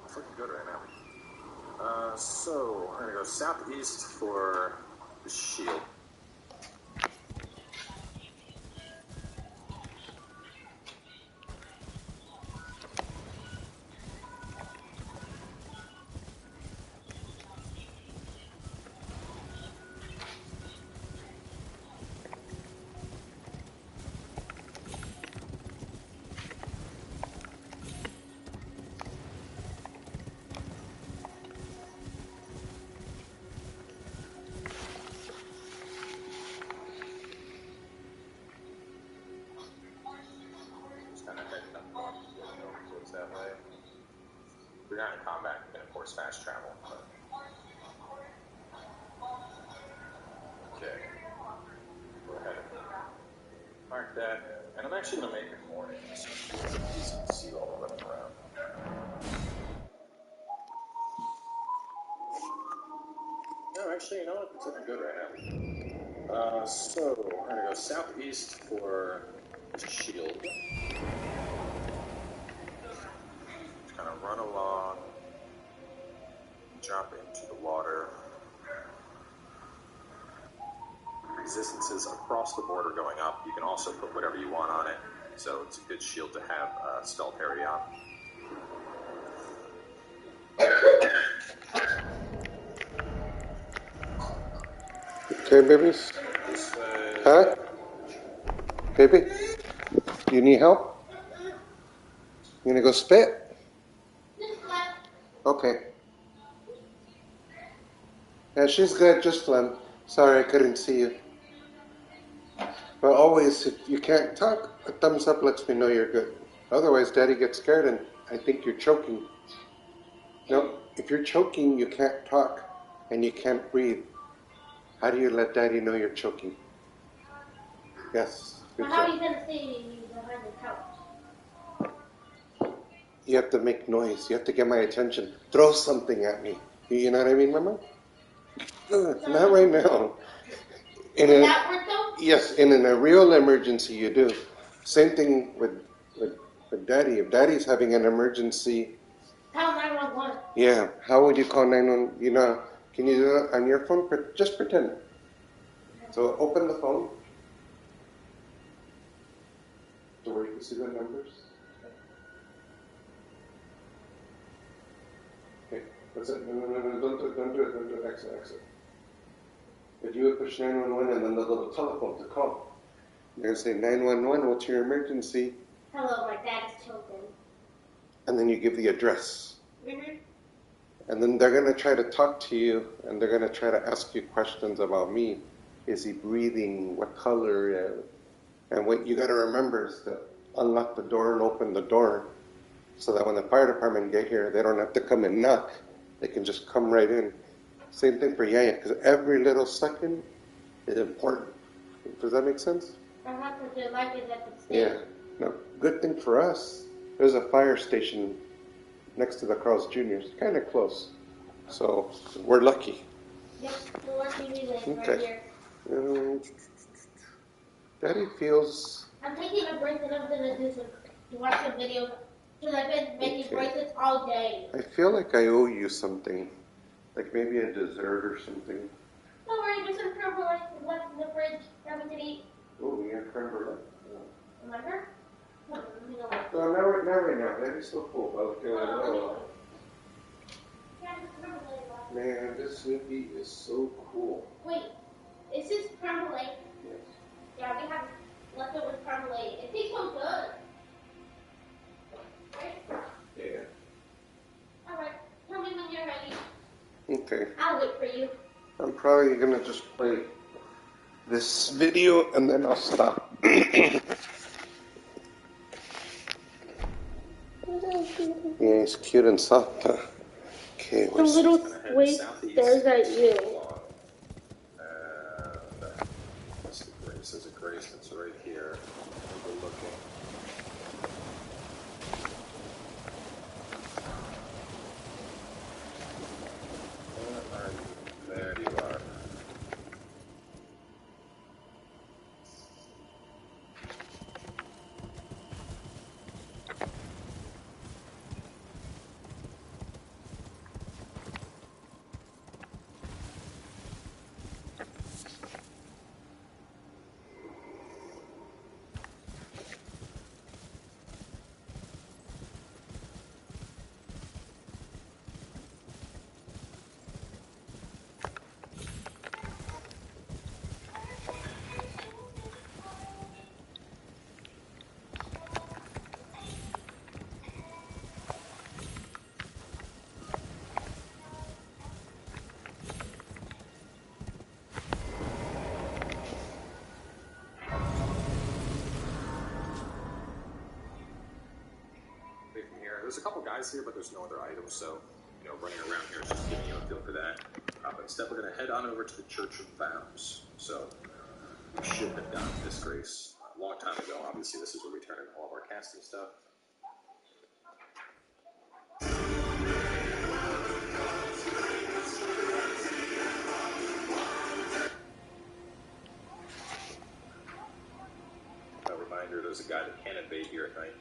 Freaking good right now. So we're gonna go southeast for the shield. course, fast travel. Okay. Go ahead and mark that. And I'm actually going to make it morning so it's easy to see all the running around. No, actually, you know what? It's looking good right now. So we're going to go southeast for the shield. Just kind of run along, jump into the water. Resistances across the border going up. You can also put whatever you want on it, so it's a good shield to have stealth area on. Okay, babies? Huh? Baby? Do you need help? You gonna go spit? Okay. Yeah, she's good, just phlegm. Sorry, I couldn't see you. But always, if you can't talk, a thumbs up lets me know you're good. Otherwise, Daddy gets scared and I think you're choking. No, if you're choking, you can't talk and you can't breathe. How do you let Daddy know you're choking? Yes. But how are you going to see you behind the couch? You have to make noise. You have to get my attention. Throw something at me. You know what I mean, Mama? Not right now. Yes, in a real emergency, you do. Same thing with Daddy. If Daddy's having an emergency, Call 911. yeah, how would you call 911? You know, can you do that on your phone? Just pretend. So open the phone. So where you can see the numbers. Okay, what's it? No, don't do it, exit. But you would push 911 and then the little telephone to call. You're going to say, 911, what's your emergency? Hello, my dad's choking. And then you give the address. Mm-hmm. And then they're going to try to talk to you, and they're going to try to ask you questions about me. Is he breathing? What color? And what you got to remember is to unlock the door and open the door so that when the fire department get here, they don't have to come and knock. They can just come right in. Same thing for Yaya, because every little second is important. Does that make sense? Because your life is at the stake. Yeah. No, good thing for us, there's a fire station next to the Carl's Jr.'s, kind of close. So we're lucky. Yep, we're lucky we live right here. Daddy feels... I'm taking a break and I'm going to watch some videos. Because I've been making bracelets all day. I feel like I owe you something. Like maybe a dessert or something. Don't worry, there's some creme brulee left in the fridge that we can eat. Oh, you got creme brulee? Remember? No, not right now. Daddy's so full. Man, this Snoopy is so cool. Wait, is this creme brulee? Yes. Yeah, we have leftover creme brulee. It tastes so good. Right? Yeah. Alright, tell me when you're ready. Okay. I'll wait for you. I'm probably going to just play this video and then I'll stop. Yeah, he's cute and soft, huh? Okay, The little squid stares at you. That's the grace. There's a grace that's right here. Overlooking. There you are. There's a couple guys here, but there's no other items, so, running around here is just giving you a feel for that. But instead, we're going to head on over to the Church of Vows. So we should have gotten this grace a long time ago. Obviously, this is where we turn in all of our casting stuff. A reminder, there's a guy that can invade here at night.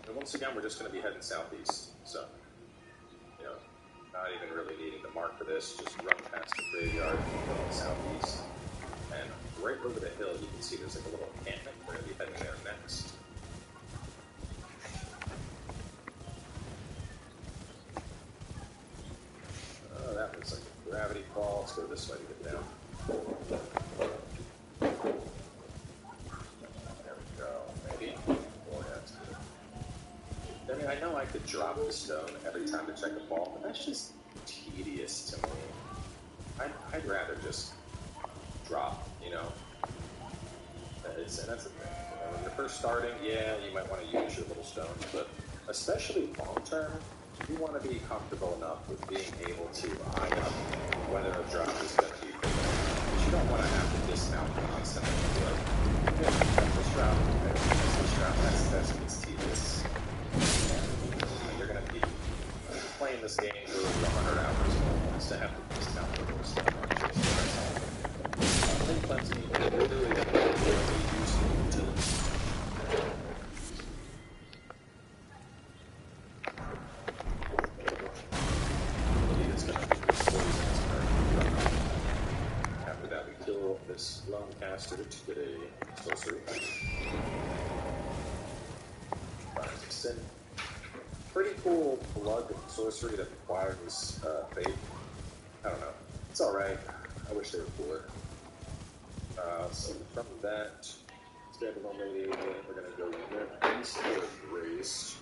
And once again, we're just going to be heading southeast. So, you know, not even really needing to mark for this. Just run past the graveyard, keep going southeast. And right over the hill, you can see there's like a little encampment. We're going to be heading there next. Oh, that looks like a gravity fall. Let's go this way to get down. There we go. Maybe. Oh, yeah, that's good. I mean, I know I could drop the stone every time to check a ball, but that's just tedious to me. I'd rather just drop, you know? And that's the thing. You know, when you're first starting, yeah, you might want to use your little stones, but especially long term, you want to be comfortable enough with being able to eye up whether a drop is going to be for you. Because you don't want to have to dismount constantly. Be like, okay, this drop, that's tedious. You're going to be playing this game for 100 hours to have to dismount for those stuff. I think that's really useful to after that, we kill this lone caster to get a sorcery. Sin. Pretty cool blood sorcery that requires faith. I don't know. It's alright. I wish they were cooler. So from that, standalone lady, we're going to go east of Grace.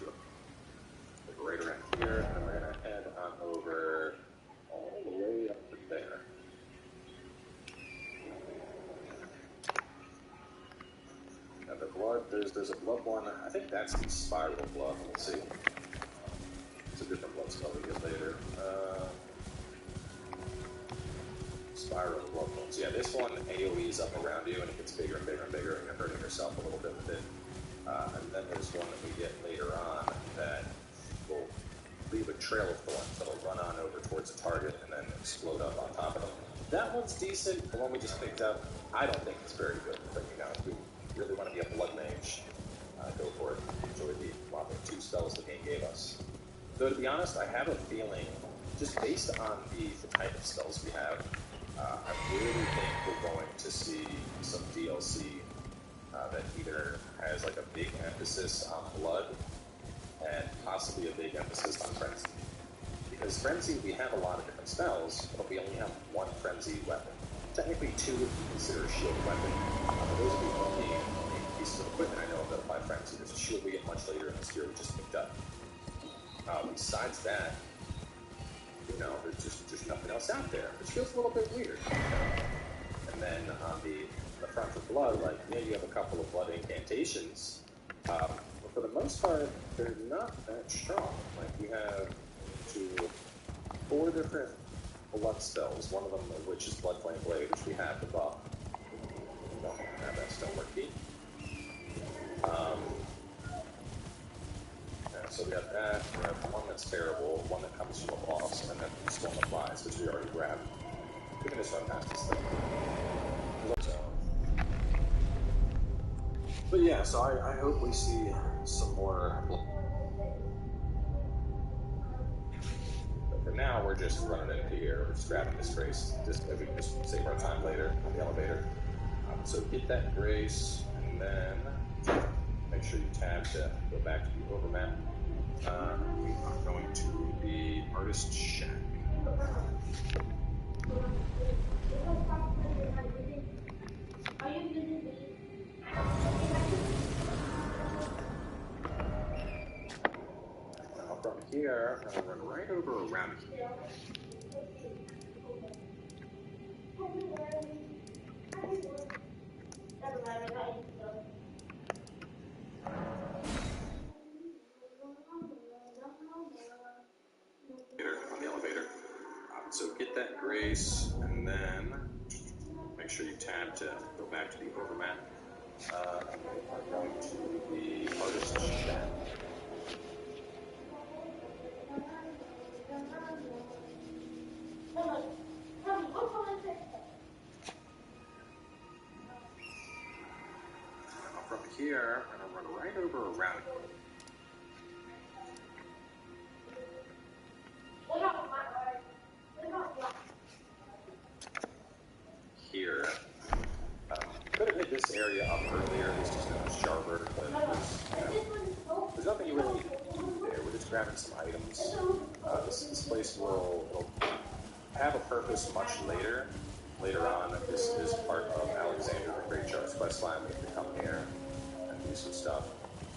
Like right around here, and we're going to head on over all the way up to there. Now the blood, there's a blood one. I think that's the spiral blood. Let's see. It's a different blood spell we get later. Spiral blood ones. Yeah, this one AoEs up around you and it gets bigger and bigger and bigger and you're hurting yourself a little bit with it. And then there's one that we get later on that will leave a trail of thorns that'll run on over towards the target and then explode up on top of them. That one's decent. The one we just picked up, I don't think it's very good. But you know, if we really want to be a blood mage, go for it. Enjoy the whopping 2 spells the game gave us. Though to be honest, I have a feeling, just based on the type of spells we have, I really think we're going to see some DLC that either has like a big emphasis on blood and possibly a big emphasis on frenzy. Because frenzy, we have a lot of different spells, but we only have one frenzy weapon. Technically 2 if you consider a shield weapon. Those are the only pieces of equipment I know of that apply frenzy. There's a shield we get much later in this year we just picked up. Besides that, you know, there's nothing else out there, which feels a little bit weird. You know? And then on the front for blood, like, yeah, you have a couple of blood incantations, but for the most part, they're not that strong. Like, you have 4 different blood spells, one of them of which is Blood Flame Blade, which we have the buff. We don't have that Stonework Key. So we have that, we have one that's terrible, one that comes from a boss, and then Storm Applies, which we already grabbed. We can just run past this thing. But yeah, so I hope we see some more. But for now, we're just running into here, we're just grabbing this grace, just we can just save our time later on the elevator. So get that grace, and then make sure you tab to go back to the overmap. We are going to the Artist Shack. Now from here, I'm going to run right over around here. that grace, and then make sure you tab to go back to the overmap. And we are going to the artist's shack. Now from here, I'm going to run right over around here. Could have hit this area up earlier. This is known as Jarbird, but there's nothing you really need to do there. We're just grabbing some items. This place will have a purpose much later. Later on, this is part of Alexander the Great Jar's quest line. We have to come here and do some stuff.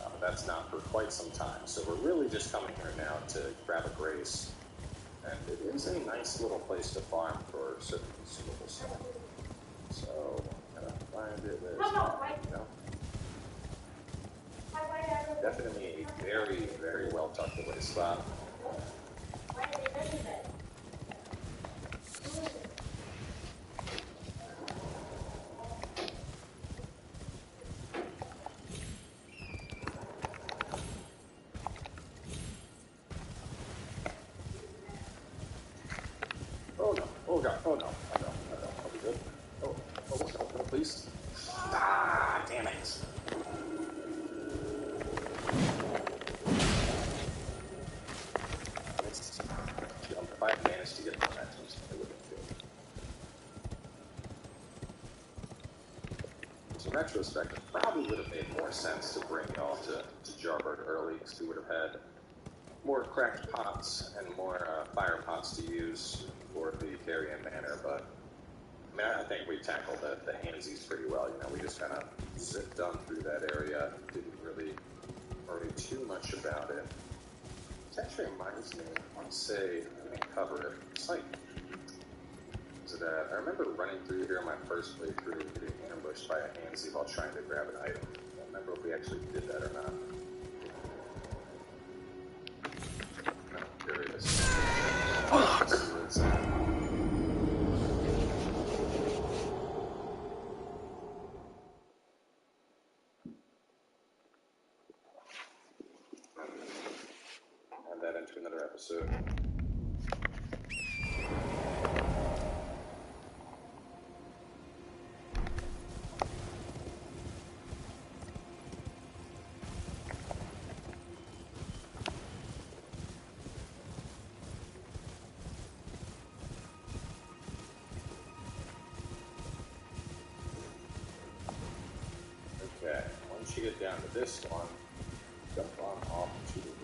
But that's not for quite some time. So we're really just coming here now to grab a grace. And it is a nice little place to farm for certain consumable stuff. So, I'm going to find it. Definitely a very, very well tucked away spot. Oh no, oh god, oh no, I'll be good. Oh, no, please. Ah, damn it. If I had managed to get the momentum, it would have been good. So in retrospect, it probably would have made more sense to bring y'all to Jarbird early, because we would have had more cracked pots and more fire pots to use for the Carrion Manor, but I mean, I think we tackled the handsies pretty well. You know, we just kind of zipped on through that area, didn't really worry too much about it. It actually reminds me, I want to say, we didn't cover it. It's like, I remember running through here in my first playthrough, getting ambushed by a handsie while trying to grab an item. I don't remember if we actually did that or not. I'm curious. Fuck! Add that into another episode. Okay, once you get down to this one, jump on off to the roof.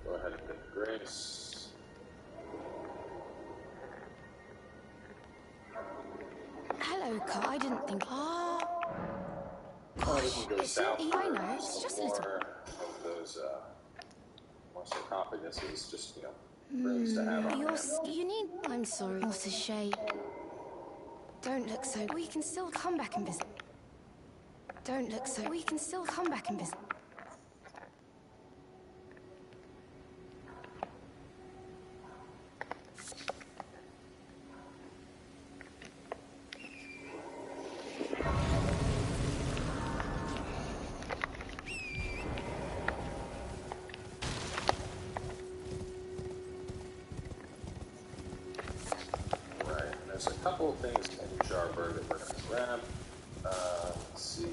Go ahead and get the grace. Hello, Car. I didn't think. Oh, we can go south. I know. It's just a little. More of those more sarcophaguses, just rooms to have on hand. You need. I'm sorry. What a shame. Don't look so. We can still come back and visit. Don't look so. We can still come back and visit. a couple of things in the jar bird that we're going to grab. Let's see.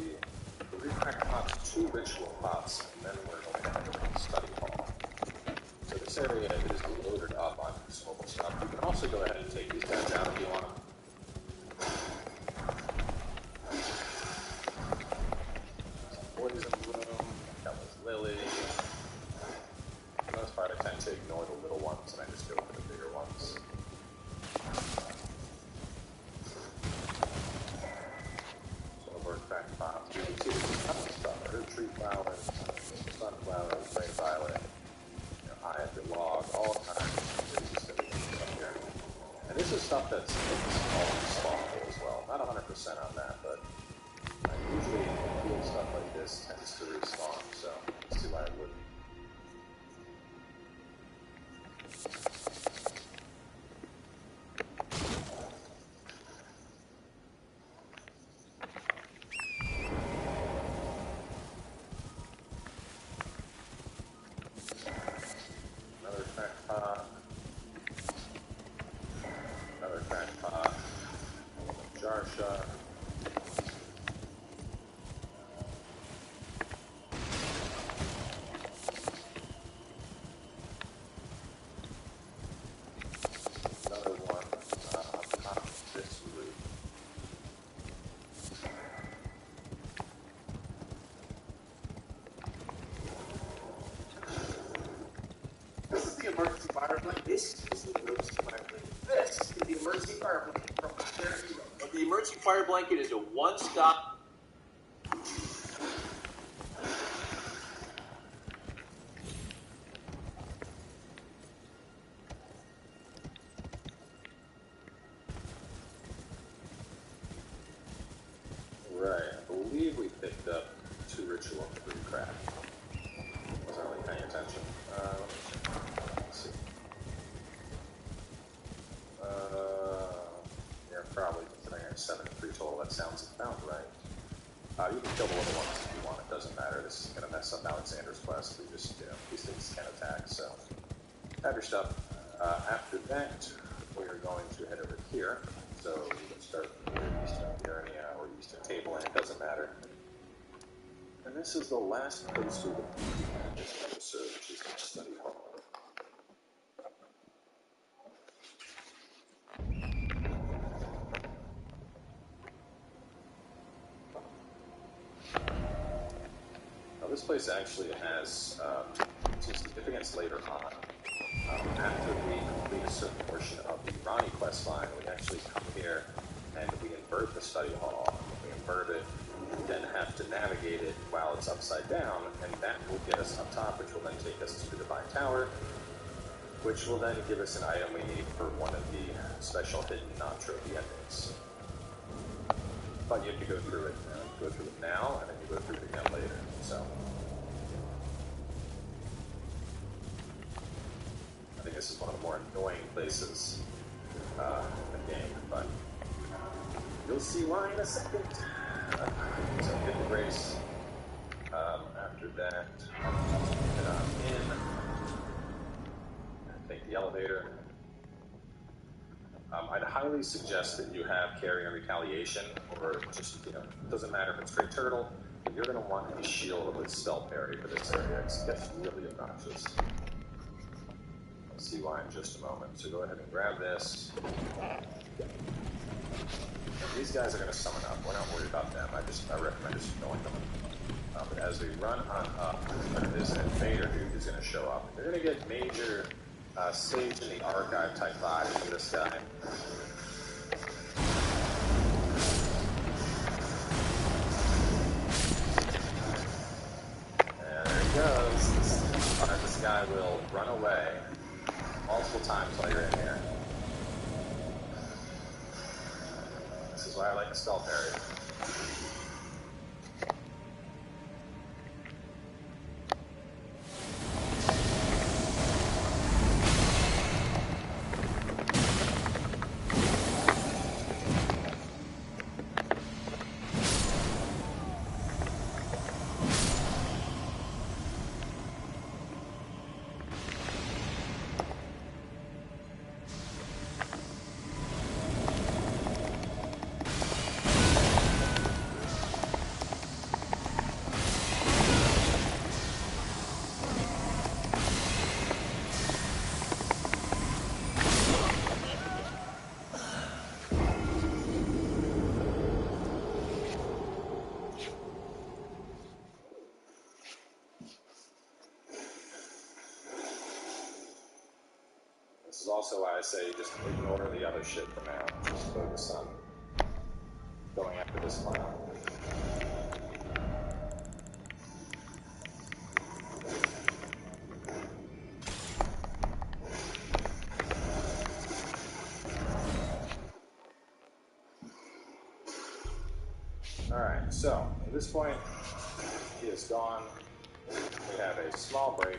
The recrack pots, 2 ritual pots, and then we're going to head over to the study hall. So this area is loaded up on consumable stuff. You can also go ahead and take these guys out if you want. Poison room. That was Lily. For the most part, I tend to ignore the little ones and I just go for the bigger ones. So over back pops. You can see there's tons of stuff. Herb tree flowers, sunflowers, gray violet, eye of the log, all kinds of stuff here. And this is stuff that's all respawnable as well. Not 100% on that, but usually field stuff like this tends to respawn, so let's see why I wouldn't. Another crack pot. Another crack pot. Jar shot. Emergency fire blanket. This is the emergency fire blanket. This is the emergency fire blanket from Cherokee Road. The emergency fire blanket is a one-stop. Right, I believe we picked up 2 ritual and 3 crack. Wasn't really paying attention. Let's see. Yeah, probably considering I have 7 and 3 total. That sounds about right. You can kill the little ones if you want. It doesn't matter. This is going to mess up Alexander's quest. We just, these things can attack. So, have your stuff. After that, we are going to head over here. So you can start with your Eastern Urania or Eastern Table, and it doesn't matter. And this is the last place we will be in this episode, which is the study hall. Now this place actually has some significance later on. After we complete a certain portion of the Ronnie quest line, we actually come here and we invert the study hall. We invert it, then have to navigate it while it's upside down, and that will get us up top, which will then take us to the Divine Tower, which will then give us an item we need for one of the special hidden non-trophy endings. But you have to go through it. Go through it now, and then you go through it again later. So I think this is one of the more annoying places in the game, but you'll see why in a second. So get the grace. After that, head on in. Take the elevator. I'd highly suggest that you have carry and retaliation, or just, it doesn't matter if it's straight turtle, but you're going to want a shield with spell parry for this area. It gets really obnoxious. We'll see why in just a moment. So go ahead and grab this. These guys are going to summon up. We're not worried about them. I recommend just ignoring them. But as we run on up, there's an invader dude who's going to show up. You're going to get major Sage in the Archive type vibes from this guy. And there he goes. This guy will run away multiple times while you're in here. This is why I like the spell parry. is also why I say just ignore the other shit for now. Just focus on going after this clown. Alright, so at this point, he is gone. We have a small break.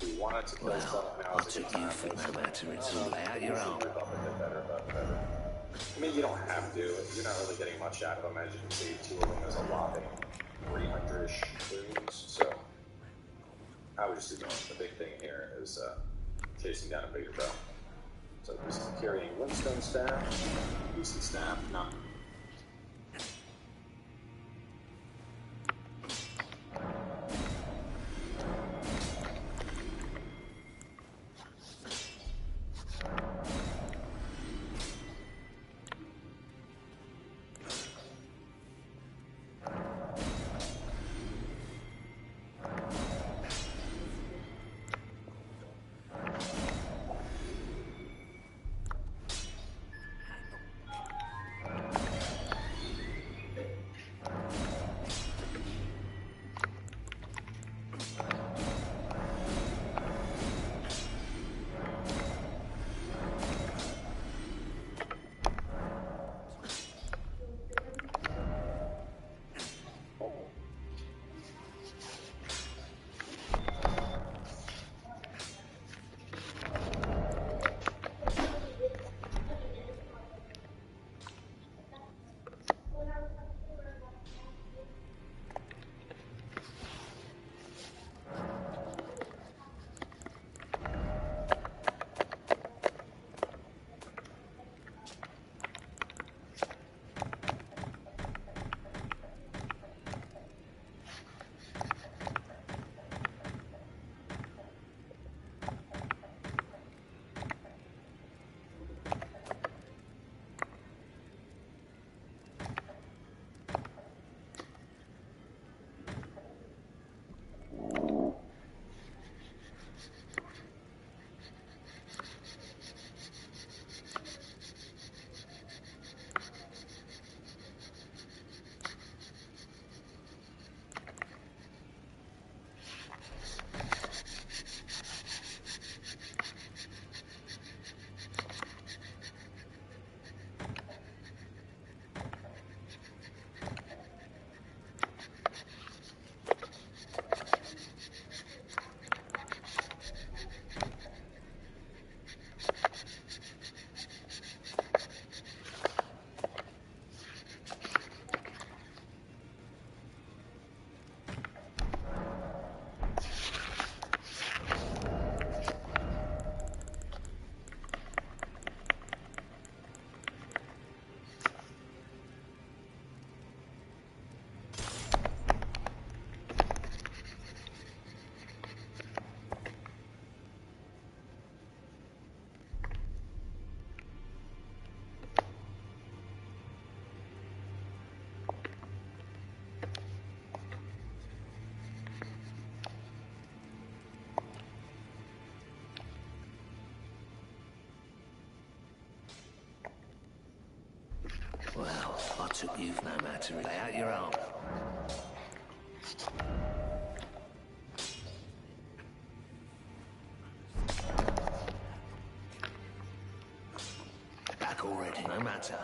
We wanted to kill someone now. I took you for no matter, it's all lay out your own. Better, but whatever. I mean, you don't have to. You're not really getting much out of them. As you can see, two of them is a whopping 300-ish wounds. So I would just ignore them. The big thing here is chasing down a bigger bow. So he's carrying Windstone staff, Lucy staff, none. Well, I took you for no matter, lay out your own. Back already, no matter.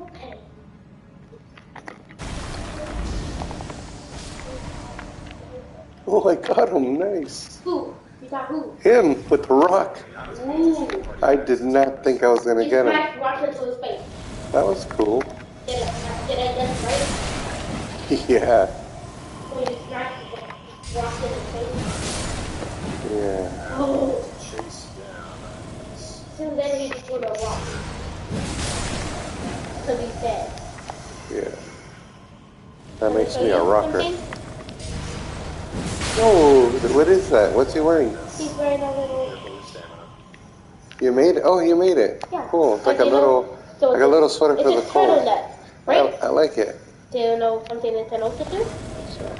okay. Oh, I got him. Nice. Who? You got who? Him with the rock. Ooh. I did not think I was going to get him. Smash rock into his face. That was cool. Did I get it right? Yeah. So you smash rock in his face? Yeah. Oh. Chase down. So then he just threw a rock. Because he's dead. Yeah. That makes me a rocker. Oh, what is that? What's he wearing? He's wearing a little... You made it? Oh, you made it. Yeah. Cool. It's like a little, so like a little sweater for the cold. It's a turtleneck, right? I like it. Do you know something Nintendo should do? Sure.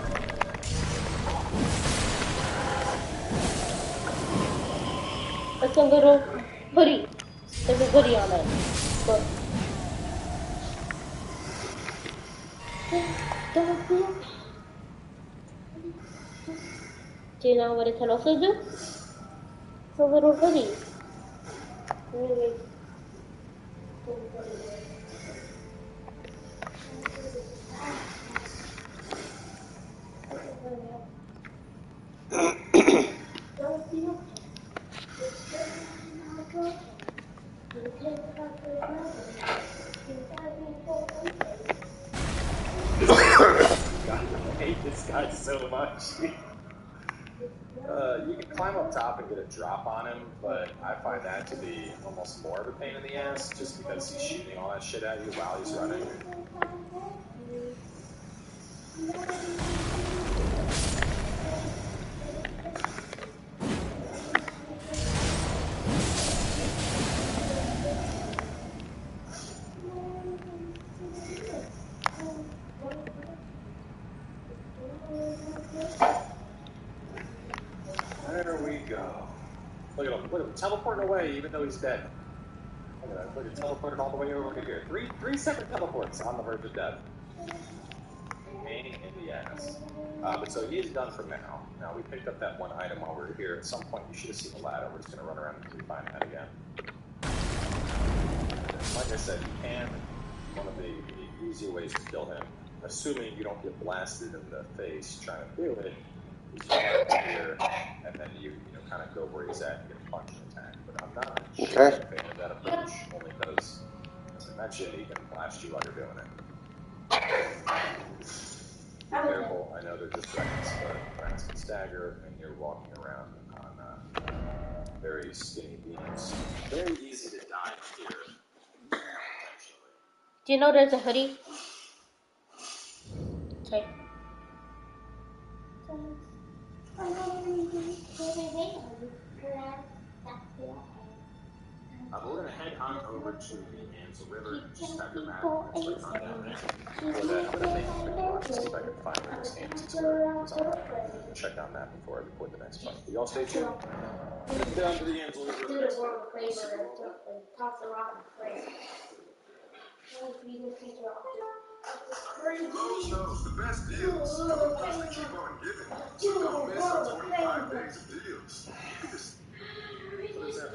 It's a little hoodie. There's a hoodie on it. Look. Do you know what it can also do? It's a little hoodie. Really. God, I hate this guy so much. You can climb up top and get a drop on him, but I find that to be almost more of a pain in the ass, just because he's shooting all that shit at you while he's running. There we go. Look at him teleporting away even though he's dead. Look at that. Look at teleporting all the way over to here. Three separate teleports on the verge of death. Pain in the ass. But so he is done for now. Now we picked up that one item while we were here. At some point you should have seen the ladder. We're just going to run around until we find that again. Like I said, you can. One of the easier ways to kill him, assuming you don't get blasted in the face trying to do it, is you come here and then you kind of go where he's at and get a punch and attack. But I'm not a fan of that approach, only because, as I mentioned, he can blast you while you're doing it. Be careful. I know they're just rats, but rats can stagger, and you're walking around on very skinny beams. Very easy to die here. Do you know there's a hoodie? Okay. We're going to head on over to the Ansel River, just have your map, and click on down there. Before that, I'm going to make a quick run to see if I can find where this Ansel River is. I'm going to check on that before I record the next part. But y'all stay tuned. Head down to the Ansel River. Do the world a favor and toss the rock and pray. Low shows, the best deals. Come on, first to keep on giving. So don't miss our 25 days of deals. You can just... What is that?